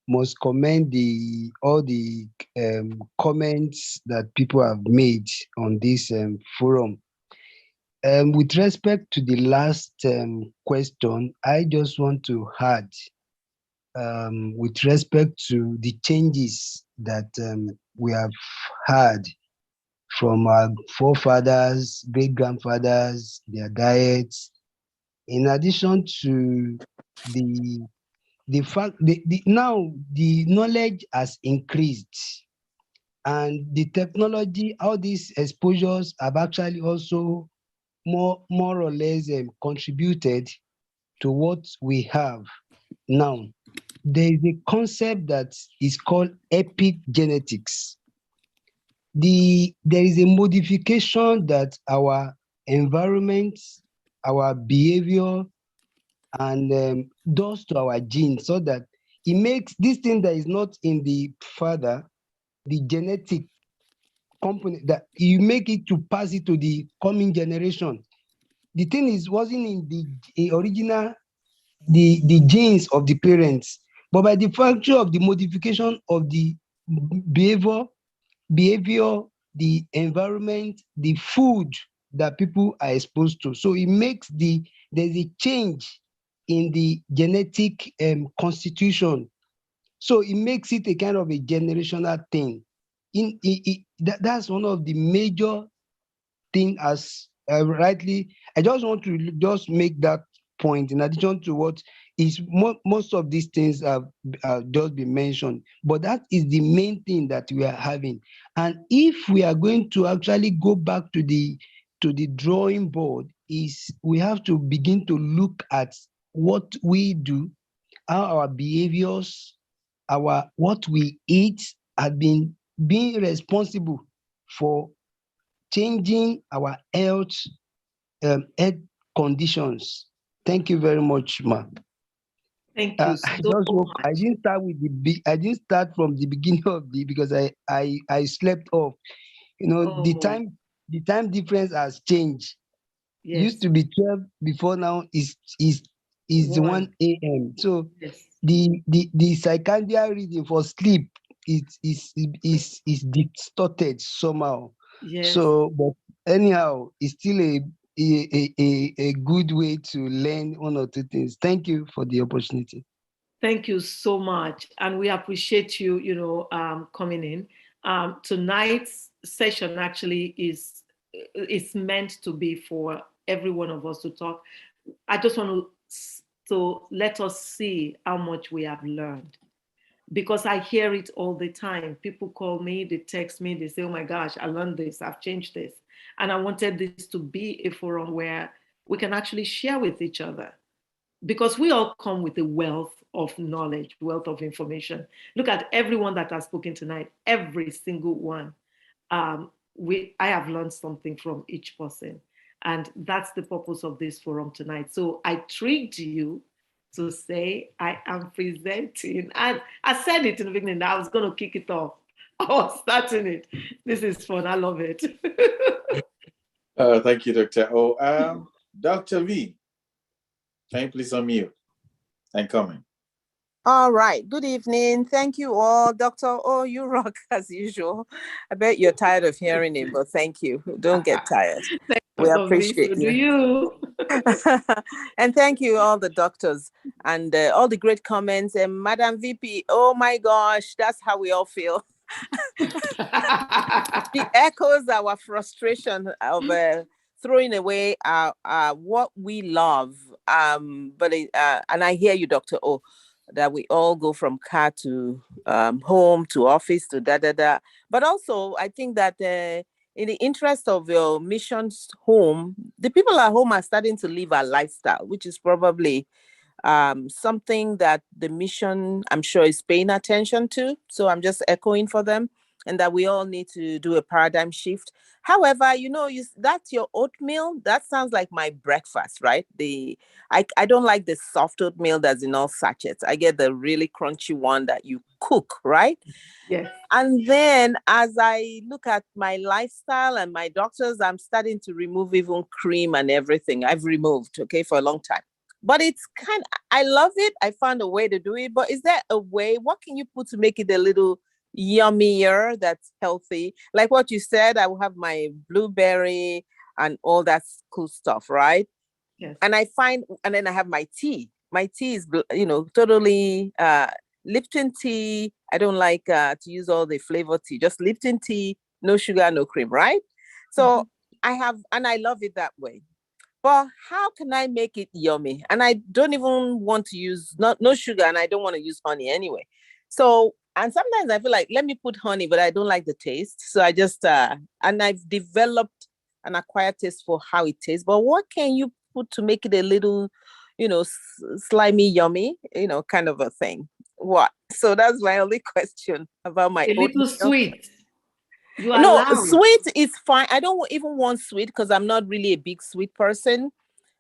must commend all the comments that people have made on this forum. With respect to the last question, I just want to add, with respect to the changes that we have had from our forefathers, great grandfathers, their diets, in addition to the fact now the knowledge has increased, and the technology, all these exposures have actually also more or less contributed to what we have now. There is a concept that is called epigenetics. There is a modification that our environment, our behavior, and does to our genes, so that it makes this thing that is not in the father, the genetic component, that you make it to pass it to the coming generation. The thing is wasn't in the original, the genes of the parents, but by the factor of the modification of the behavior, the environment, the food that people are exposed to. So it makes there's a change in the genetic constitution. So it makes it a kind of a generational thing. That's one of the major thing, as rightly, I just want to just make that point in addition to what is most of these things have just been mentioned, but that is the main thing that we are having. And if we are going to actually go back to the drawing board, is we have to begin to look at what we do, how our behaviors, what we eat have been being responsible for changing our health conditions. Thank you very much, ma. Thank you so much. I didn't start from the beginning of because I slept off. The time difference has changed. Yes. Used to be 12 before, now is 1 a.m. So yes. the circadian rhythm for sleep is distorted somehow. Yes. So, but anyhow, it's still a good way to learn one or two things. Thank you for the opportunity. Thank you so much, and we appreciate you, coming in. Tonight's session actually is meant to be for every one of us to talk. I just want to let us see how much we have learned, because I hear it all the time. People call me, they text me, they say, "Oh my gosh, I learned this, I've changed this." And I wanted this to be a forum where we can actually share with each other, because we all come with a wealth of knowledge, wealth of information. Look at everyone that has spoken tonight, every single one. I have learned something from each person. And that's the purpose of this forum tonight. So I tricked you to say I am presenting. And I said it in the beginning that I was going to kick it off. I was starting it. This is fun. I love it. Thank you, Dr. O. Dr. V, can you please unmute and comment? All right. Good evening. Thank you all. Dr. O, you rock as usual. I bet you're tired of hearing him, but thank you. Don't get tired. We appreciate you. Do you? And thank you, all the doctors, and all the great comments. And Madam VP, oh my gosh, that's how we all feel. It echoes our frustration of throwing away what we love. And I hear you, Dr. O, that we all go from car to home to office to da. But also, I think that in the interest of your missions home, the people at home are starting to live a lifestyle, which is probably something that the mission, I'm sure, is paying attention to. So I'm just echoing for them. and that we all need to do a paradigm shift. However, that's your oatmeal. That sounds like my breakfast, right? I don't like the soft oatmeal that's in all sachets. I get the really crunchy one that you cook, right? Yes. And then as I look at my lifestyle and my doctors, I'm starting to remove even cream and everything. I've removed, for a long time. But it's I love it. I found a way to do it. But is there a way? What can you put to make it a little yummier, that's healthy? Like what you said, I will have my blueberry and all that cool stuff, right? Yes. And then I have my tea. My tea is, totally Lipton tea. I don't like to use all the flavor tea, just Lipton tea, no sugar, no cream, right? So I love it that way. But how can I make it yummy? And I don't even want to use no sugar, and I don't want to use honey anyway. So, and sometimes I feel like, let me put honey, but I don't like the taste. So I just, and I've developed an acquired taste for how it tastes. But what can you put to make it a little, slimy, yummy, kind of a thing? What? So that's my only question about my a little oatmeal. Sweet. No, sweet is fine. I don't even want sweet because I'm not really a big sweet person.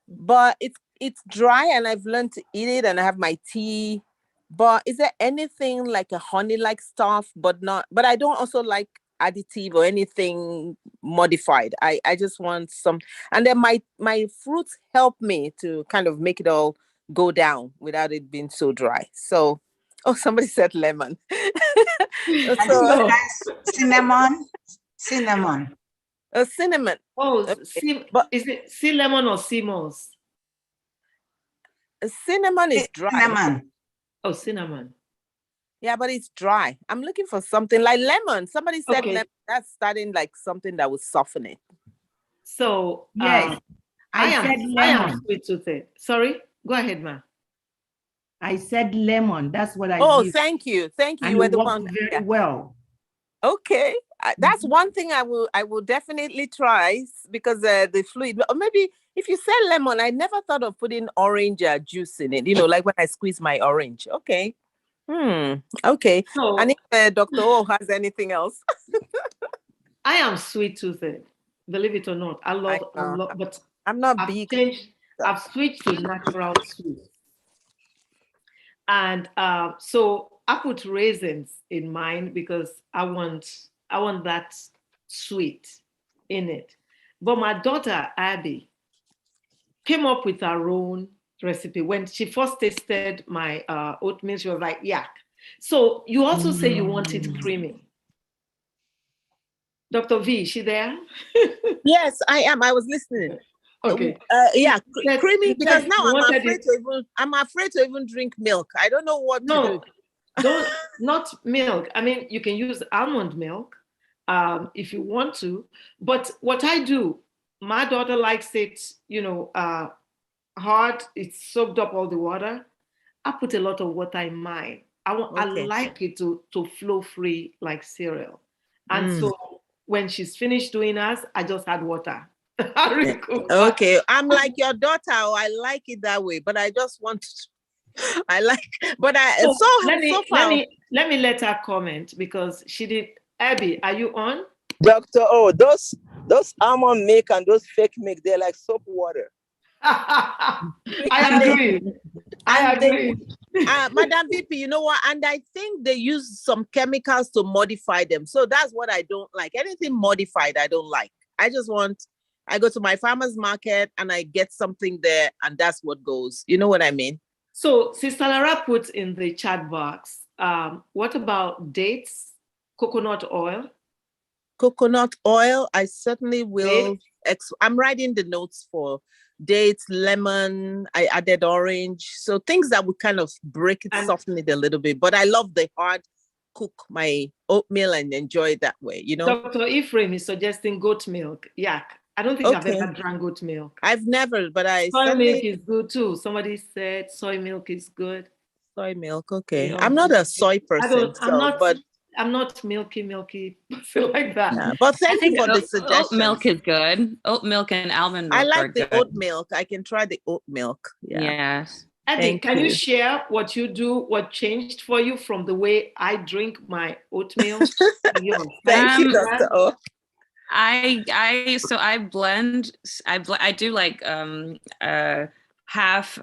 But it's dry, and I've learned to eat it, and I have my tea. But is there anything like a honey-like stuff? But I don't also like additive or anything modified. I just want some, and then my fruits help me to kind of make it all go down without it being so dry. So, somebody said lemon. So, cinnamon. Cinnamon. Oh, okay. But is it cinnamon or CMOS? Cinnamon is dry. Cinnamon. Oh, cinnamon. Yeah, but it's dry. I'm looking for something like lemon. Somebody said lemon. That's starting like something that will soften it. So yes, I am sweet-toothed. Sorry, go ahead, ma. I said lemon. That's what I. Oh, thank you. You were the one very well. Okay, that's one thing I will definitely try, because the fluid. Or maybe if you said lemon, I never thought of putting orange juice in it. Like when I squeeze my orange. Okay. Okay. So, and if Dr. O has anything else? I am sweet-toothed. Believe it or not, I love, but I'm not big. I've switched to natural sweet. And so I put raisins in mine because I want that sweet in it. But my daughter, Abby, came up with her own recipe. When she first tasted my oatmeal, she was like, yuck. So you also say you want it creamy. Dr. V, is she there? Yes, I am. I was listening. Okay. Creamy, because now I'm afraid to even drink milk. I don't know what to do. Not milk. I mean, you can use almond milk if you want to. But what I do, my daughter likes it, hard. It's soaked up all the water. I put a lot of water in mine. I like it to flow free like cereal. And so when she's finished doing hers, I just add water. Okay, I'm like your daughter. I like it that way, but I just want to, let me let her comment, because she did. Abby, are you on? Dr. O, those almond milk and those fake milk, they're like soap water. I agree. Madam VP, you know what? And I think they use some chemicals to modify them. So that's what I don't like. Anything modified, I don't like. I go to my farmer's market and I get something there, and that's what goes. You know what I mean? So Sister Lara put in the chat box, what about dates, coconut oil? Coconut oil, I certainly will. I'm writing the notes for dates, lemon, I added orange. So things that would kind of break it, soften it a little bit. But I love the hard cook my oatmeal and enjoy it that way, Dr. Ephraim is suggesting goat milk. Yak. I don't think I've ever drank goat milk. I've never, but soy milk is good too. Somebody said soy milk is good. Soy milk, okay. I'm not a soy person, I'm not milky like that. Yeah, but thank you for the suggestion. Oat milk is good. Oat milk and almond milk. I like the oat milk. I can try the oat milk. Yes. Eddie, can you share what you do, what changed for you from the way I drink my oatmeal to yours? Thank you, Dr. O. I blend. I do like half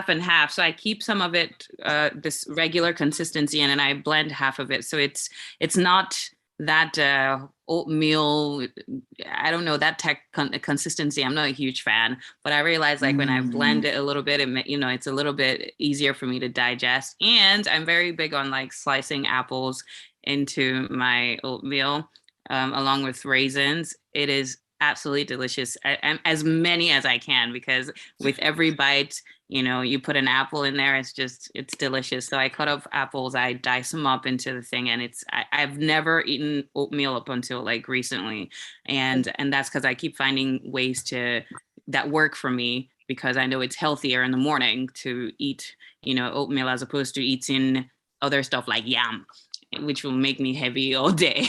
and half. So I keep some of it this regular consistency, and then I blend half of it. So it's not that oatmeal, I don't know, that consistency. I'm not a huge fan, but I realize like when I blend it a little bit, it's a little bit easier for me to digest. And I'm very big on like slicing apples into my oatmeal along with raisins. It is absolutely delicious. As many as I can, because with every bite, you put an apple in there, it's delicious. So I cut up apples, I dice them up into the thing, and I've never eaten oatmeal up until like recently. And that's because I keep finding ways that work for me, because I know it's healthier in the morning to eat, oatmeal as opposed to eating other stuff like yam, which will make me heavy all day,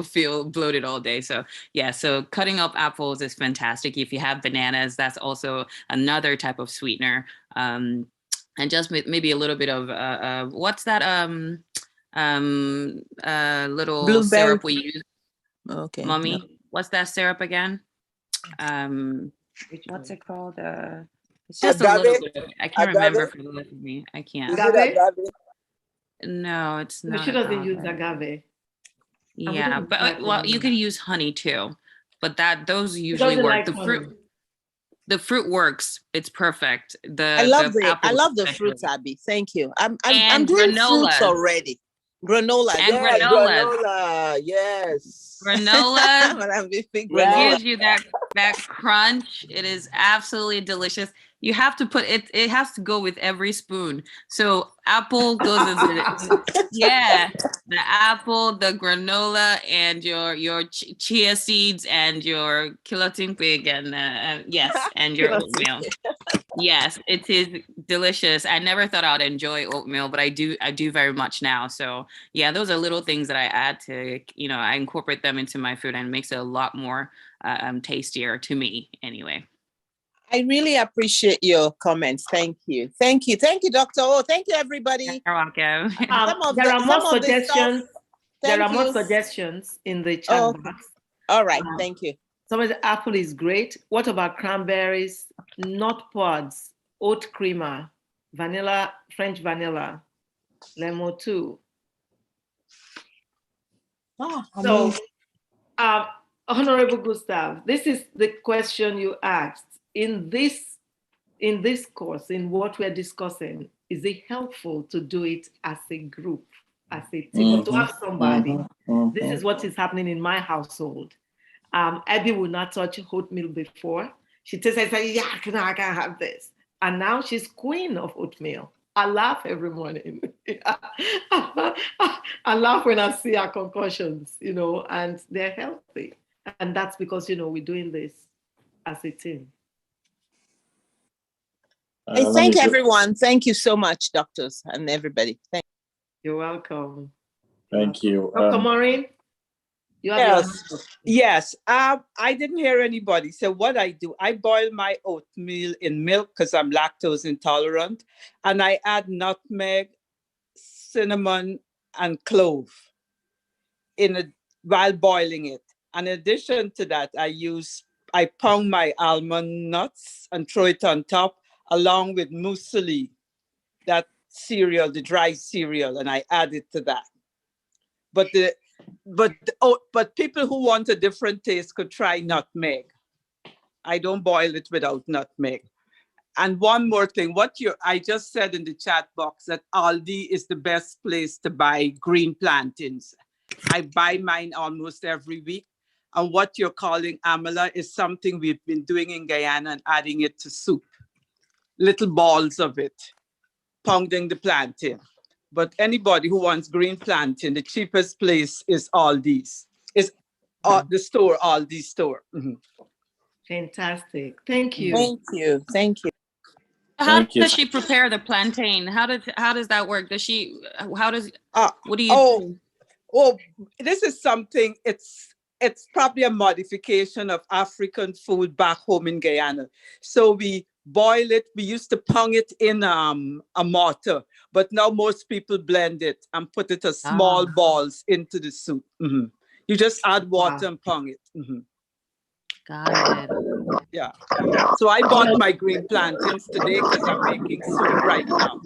feel bloated all day. So yeah, so cutting up apples is fantastic. If you have bananas, that's also another type of sweetener. And just maybe a little bit of, what's that little Blueberry syrup we use? Okay. Mommy, No. what's that syrup again? What's it called? It's just a little bit. I can't remember for the life of me. I can't. Is it agave? No, it's not. She doesn't use agave. Yeah, but you could use honey too, but those usually doesn't work. like The fruit works. It's perfect. I love the especially. fruits, Abby. Thank you. I'm doing granolas. fruits already. Granola. And Yes, granolas. granola. Yes. Granola gives you that crunch. It is absolutely delicious. You have to put it. It has to go with every spoon. So apple goes with the apple, the granola, and your chia seeds and your kiloting pig, and yes, and your oatmeal. Yes, it is delicious. I never thought I'd enjoy oatmeal, but I do very much now. So yeah, those are little things that I add to, I incorporate them into my food, and it makes it a lot more tastier to me anyway. I really appreciate your comments. Thank you. Thank you. Thank you, Dr. O. Thank you, everybody. You're welcome. There are more suggestions. There are more suggestions in the chat box. All right. Thank you. Somebody, apple is great. What about cranberries, nut pods, oat creamer, vanilla, French vanilla, lemon too? So, Honorable Gustav, this is the question you asked. In this course, in what we're discussing, is it helpful to do it as a group, as a team, or to have somebody? This is what is happening in my household. Abby would not touch oatmeal before. She says, yeah, I can't have this. And now she's queen of oatmeal. I laugh every morning. I laugh when I see her concussions, and they're healthy. And that's because, we're doing this as a team. I thank everyone. Thank you so much, doctors and everybody. Thank you. You're welcome. Thank you. Dr. Maureen? Yes. I didn't hear anybody. So what I do, I boil my oatmeal in milk because I'm lactose intolerant, and I add nutmeg, cinnamon, and clove while boiling it. And in addition to that, I pound my almond nuts and throw it on top, along with muesli, that cereal, the dry cereal, and I add it to that. But people who want a different taste could try nutmeg. I don't boil it without nutmeg. And one more thing, I just said in the chat box that Aldi is the best place to buy green plantains. I buy mine almost every week. And what you're calling amala is something we've been doing in Guyana and adding it to soup. Little balls of it, pounding the plantain. But anybody who wants green plantain, the cheapest place is Aldi's. Is the store, Aldi's store. Mm-hmm. Fantastic. Thank you. Thank you. Thank you. How does she prepare the plantain? How does that work? What do you do? Oh, this is something, it's probably a modification of African food back home in Guyana. So we boil it. We used to pound it in a mortar, but now most people blend it and put it as small balls into the soup. You just add water and pound it. Got it. Yeah. So I bought my green plantains today because I'm making soup right now.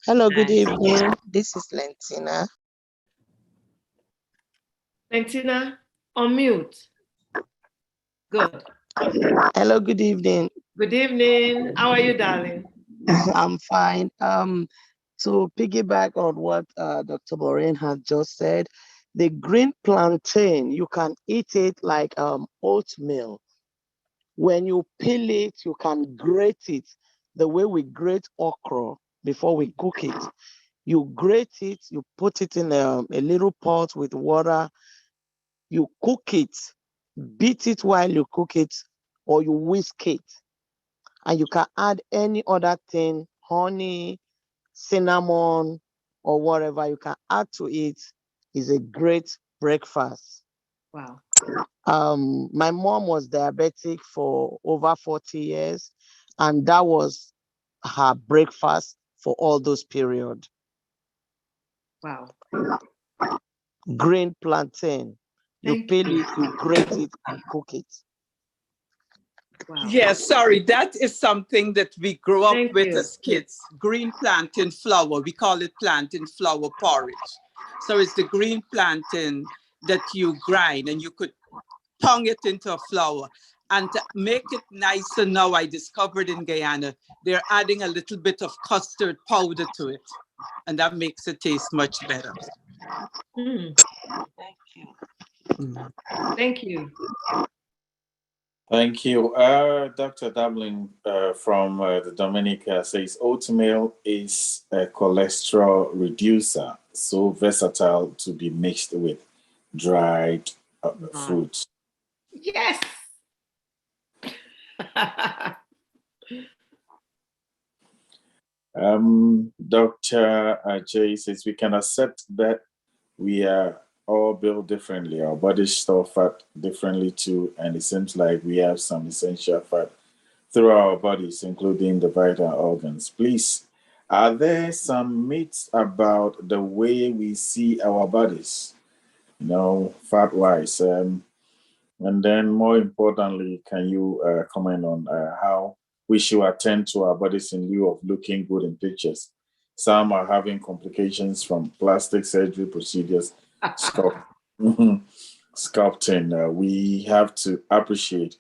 Hello, good Nice. evening. This is Lentina. Lentina, unmute. Good. Hello, good evening. Good evening. How are you, darling? I'm fine. To piggyback on what Dr. Maureen had just said, the green plantain, you can eat it like oatmeal. When you peel it, you can grate it the way we grate okra before we cook it. You grate it, you put it in a little pot with water, you cook it, beat it while you cook it, or you whisk it. And you can add any other thing, honey, cinnamon, or whatever you can add to it. Is a great breakfast. Wow. My mom was diabetic for over 40 years, and that was her breakfast for all those periods. Wow. Green plantain. You peel it, you grate it, and cook it. Wow. Yeah, sorry, that is something that we grew up with as kids. Green plantain flour, we call it plantain flour porridge. So it's the green plantain that you grind and you could pound it into a flour. And to make it nicer now, I discovered in Guyana, they're adding a little bit of custard powder to it. And that makes it taste much better. Thank you. Thank you. Thank you. Dr. Dublin from the Dominica says oatmeal is a cholesterol reducer, so versatile to be mixed with dried fruits. Yes. Dr. J says we can accept that we are all built differently. Our bodies store fat differently too, and it seems like we have some essential fat through our bodies, including the vital organs. Please, are there some myths about the way we see our bodies, fat-wise? And then more importantly, can you comment on how we should attend to our bodies in lieu of looking good in pictures? Some are having complications from plastic surgery procedures, sculpting. We have to appreciate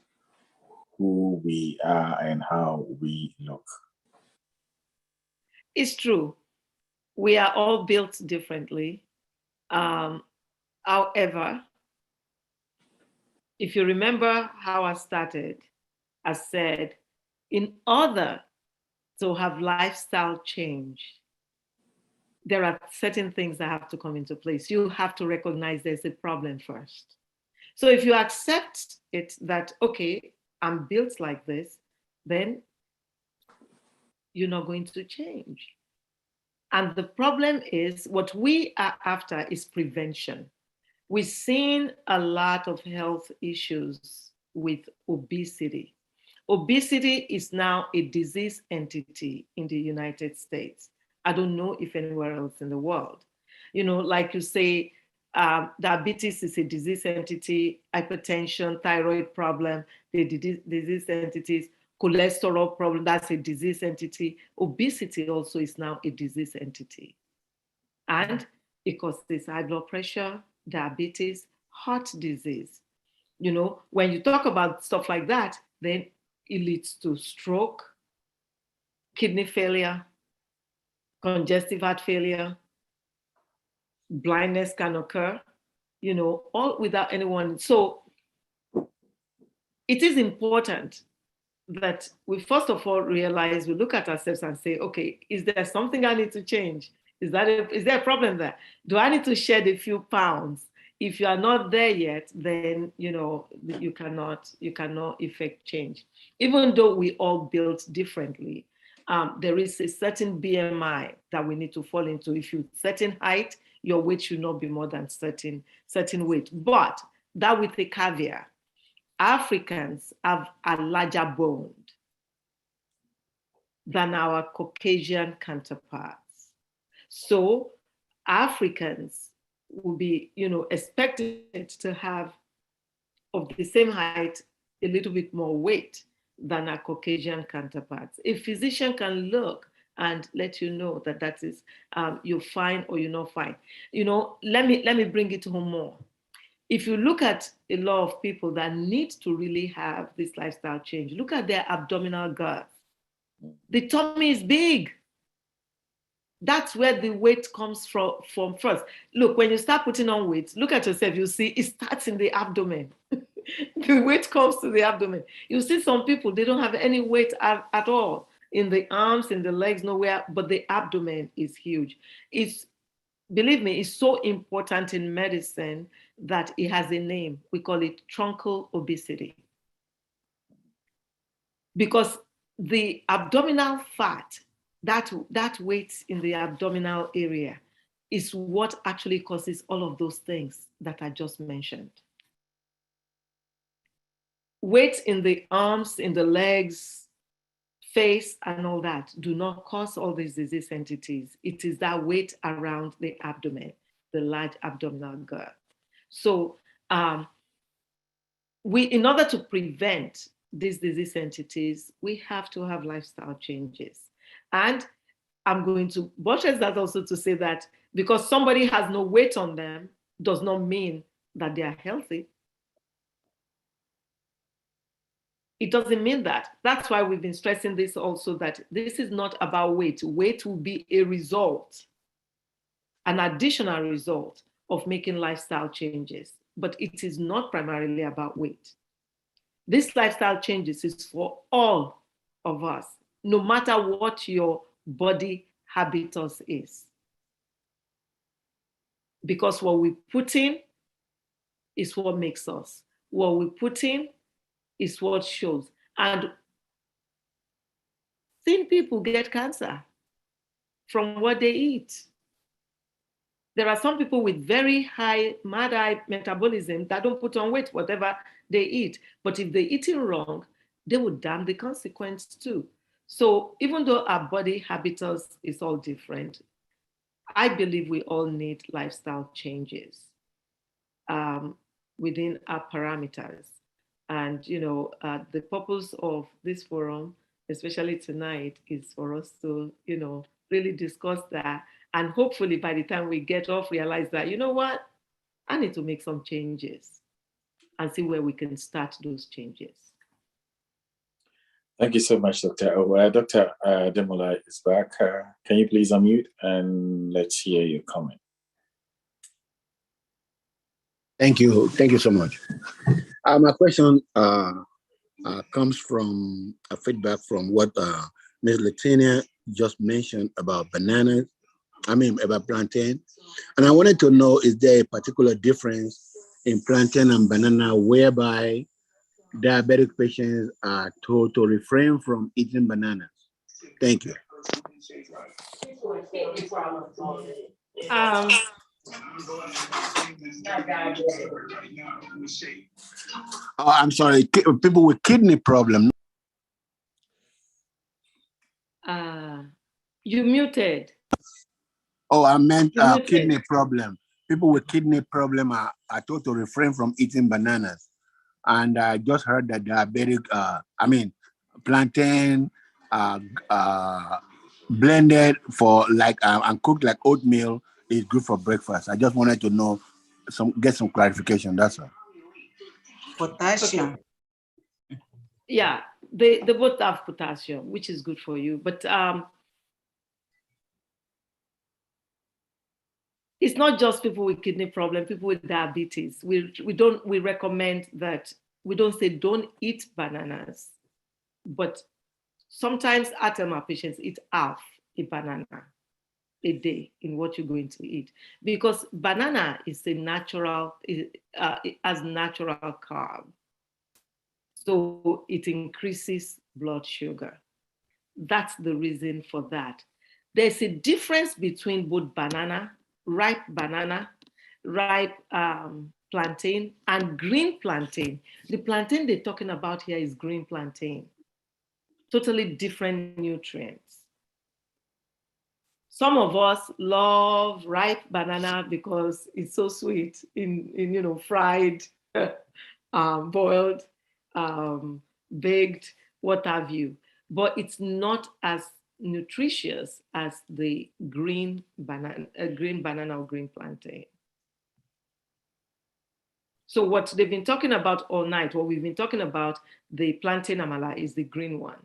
who we are and how we look. It's true. We are all built differently. However, if you remember how I started, I said, in order to have lifestyle change, there are certain things that have to come into place. You have to recognize there's a problem first. So if you accept it that, okay, I'm built like this, then you're not going to change. And the problem is what we are after is prevention. We've seen a lot of health issues with obesity. Obesity is now a disease entity in the United States. I don't know if anywhere else in the world. Like you say, diabetes is a disease entity, hypertension, thyroid problem, the disease entities, cholesterol problem, that's a disease entity. Obesity also is now a disease entity. And it causes high blood pressure, diabetes, heart disease. When you talk about stuff like that, then it leads to stroke, kidney failure, congestive heart failure, blindness can occur, all without anyone. So it is important that we first of all realize, we look at ourselves and say, okay, is there something I need to change? Is there a problem there? Do I need to shed a few pounds? If you are not there yet, then you cannot effect change. Even though we all built differently, there is a certain BMI that we need to fall into. If you're certain height, your weight should not be more than certain weight. But that with a caveat. Africans have a larger bone than our Caucasian counterparts. So Africans will be, expected to have of the same height, a little bit more weight than our Caucasian counterparts. A physician can look and let you know that is you're fine or you're not fine. Let me bring it home more. If you look at a lot of people that need to really have this lifestyle change, look at their abdominal girth. The tummy is big. That's where the weight comes from first. Look, when you start putting on weight, look at yourself, you see it starts in the abdomen. The weight comes to the abdomen. You see some people, they don't have any weight at all in the arms, in the legs, nowhere, but the abdomen is huge. Believe me, it's so important in medicine that it has a name. We call it truncal obesity. Because the abdominal fat, that weight in the abdominal area is what actually causes all of those things that I just mentioned. Weight in the arms, in the legs, face, and all that do not cause all these disease entities. It is that weight around the abdomen, the large abdominal girth. So in order to prevent these disease entities, we have to have lifestyle changes. And I'm going to buttress that also to say that because somebody has no weight on them does not mean that they are healthy. It doesn't mean that. That's why we've been stressing this also, that this is not about weight. Weight will be a result, an additional result of making lifestyle changes, but it is not primarily about weight. This lifestyle changes is for all of us, no matter what your body habitus is. Because what we put in is what makes us. What we put in is what shows. And thin people get cancer from what they eat. There are some people with very high, mad-eye metabolism that don't put on weight, whatever they eat. But if they're eating wrong, they will damn the consequence too. So even though our body habitus is all different, I believe we all need lifestyle changes within our parameters. And, the purpose of this forum, especially tonight, is for us to, really discuss that. And hopefully by the time we get off, realize that, you know what, I need to make some changes and see where we can start those changes. Thank you so much, Dr. O. Dr. Demola is back. Can you please unmute and let's hear your comment? Thank you. Thank you so much. My question comes from a feedback from what Ms. Latinia just mentioned about about plantain. And I wanted to know, is there a particular difference in plantain and banana whereby diabetic patients are told to refrain from eating bananas? Thank you. I'm sorry, people with kidney problem. You muted. Oh, I meant kidney problem. People with kidney problem are told to refrain from eating bananas. And I just heard that diabetic, plantain blended for and cooked like oatmeal is good for breakfast. I just wanted to know, get some clarification, that's all. Potassium. Okay. Yeah, they both have potassium, which is good for you. But it's not just people with kidney problem, people with diabetes. We recommend that we don't say don't eat bananas, but sometimes I tell my patients eat half a banana a day in what you're going to eat, because banana is it has natural carb. So it increases blood sugar. That's the reason for that. There's a difference between both ripe banana, ripe plantain and green plantain. The plantain they're talking about here is green plantain. Totally different nutrients. Some of us love ripe banana because it's so sweet in fried, boiled, baked, what have you. But it's not as nutritious as the green banana or green plantain. So what they've been talking about all night, what we've been talking about, the plantain amala is the green one.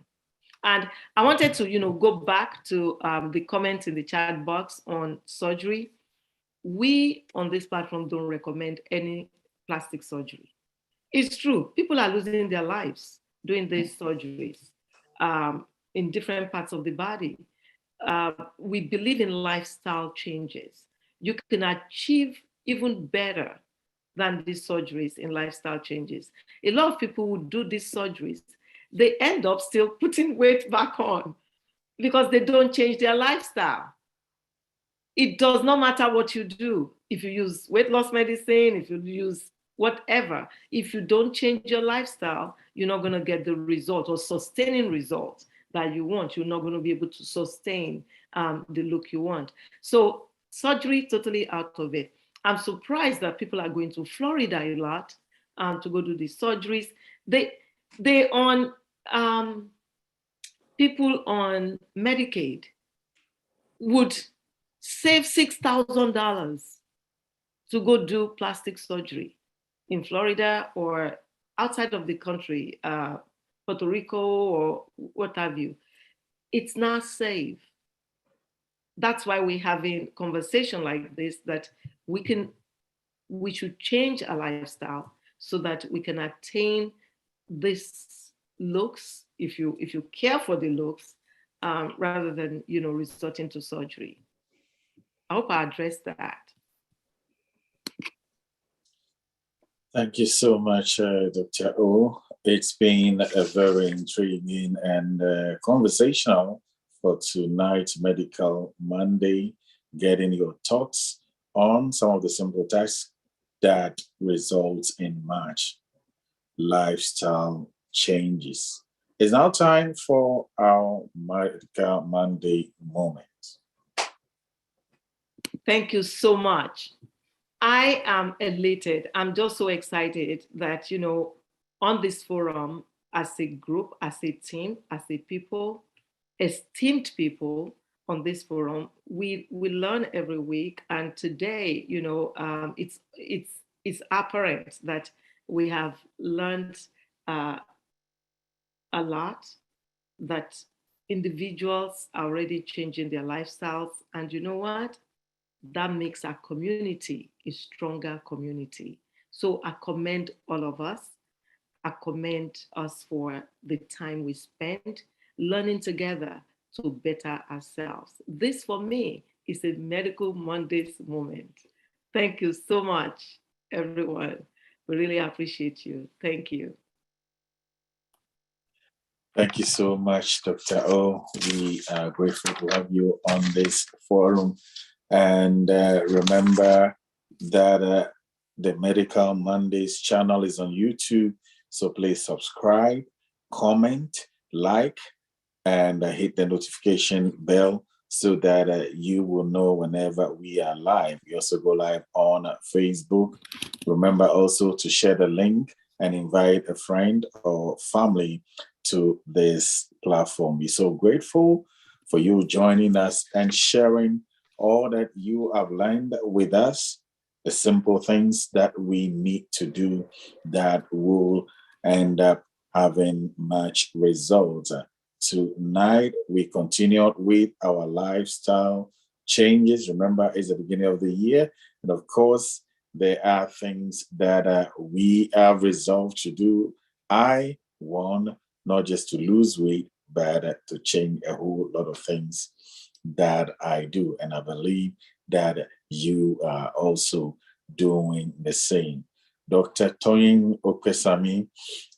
And I wanted to, go back to the comments in the chat box on surgery. We on this platform don't recommend any plastic surgery. It's true, people are losing their lives doing these surgeries in different parts of the body. We believe in lifestyle changes. You can achieve even better than these surgeries in lifestyle changes. A lot of people who do these surgeries, they end up still putting weight back on because they don't change their lifestyle. It does not matter what you do. If you use weight loss medicine, if you use whatever, if you don't change your lifestyle, you're not going to get the result or sustaining result that you want. You're not going to be able to sustain the look you want. So surgery, totally out of it. I'm surprised that people are going to Florida a lot to go do these surgeries. They on people on Medicaid would save $6,000 to go do plastic surgery in Florida or outside of the country, Puerto Rico or what have you. It's not safe. That's why we're having conversation like this, that we should change our lifestyle so that we can attain these looks, if you care for the looks, rather than resorting to surgery. I hope I addressed that. Thank you so much, Dr. O. It's been a very intriguing and conversational for tonight's Medical Monday, getting your thoughts on some of the simple tasks that result in much lifestyle changes. It's now time for our Medical Monday moment. Thank you so much. I am elated. I'm just so excited that, on this forum, as a group, as a team, as a people, esteemed people on this forum, we learn every week. And today, it's apparent that we have learned a lot, that individuals are already changing their lifestyles. And you know what? That makes our community a stronger community. So I commend all of us. I commend us for the time we spend learning together to better ourselves. This, for me, is a Medical Mondays moment. Thank you so much, everyone. We really appreciate you. Thank you. Thank you so much, Dr. O. We are grateful to have you on this forum. And remember that the Medical Mondays channel is on YouTube. So please subscribe, comment, like, and hit the notification bell so that you will know whenever we are live. We also go live on Facebook. Remember also to share the link and invite a friend or family to this platform. We're so grateful for you joining us and sharing all that you have learned with us, the simple things that we need to do that will end up having much results. Tonight, we continued with our lifestyle changes. Remember, it's the beginning of the year. And of course, there are things that we have resolved to do. I want not just to lose weight, but to change a whole lot of things that I do. And I believe that you are also doing the same. Dr. Toyin Opesanmi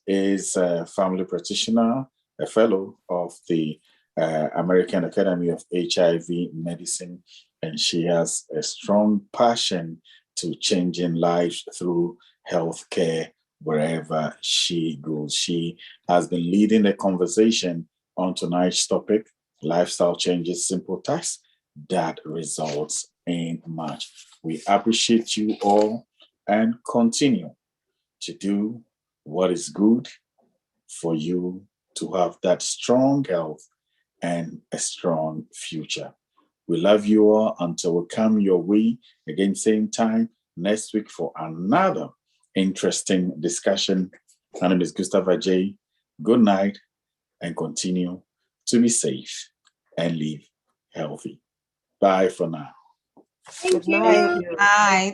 is a family practitioner, a fellow of the American Academy of HIV Medicine, and she has a strong passion to changing lives through healthcare wherever she goes. She has been leading the conversation on tonight's topic, lifestyle changes, simple tasks that results in much. We appreciate you all and continue to do what is good for you to have that strong health and a strong future. We love you all until we come your way again, same time next week for another interesting discussion. My name is Gustav Ajay. Good night and continue to be safe and live healthy. Bye for now. Good night. Bye.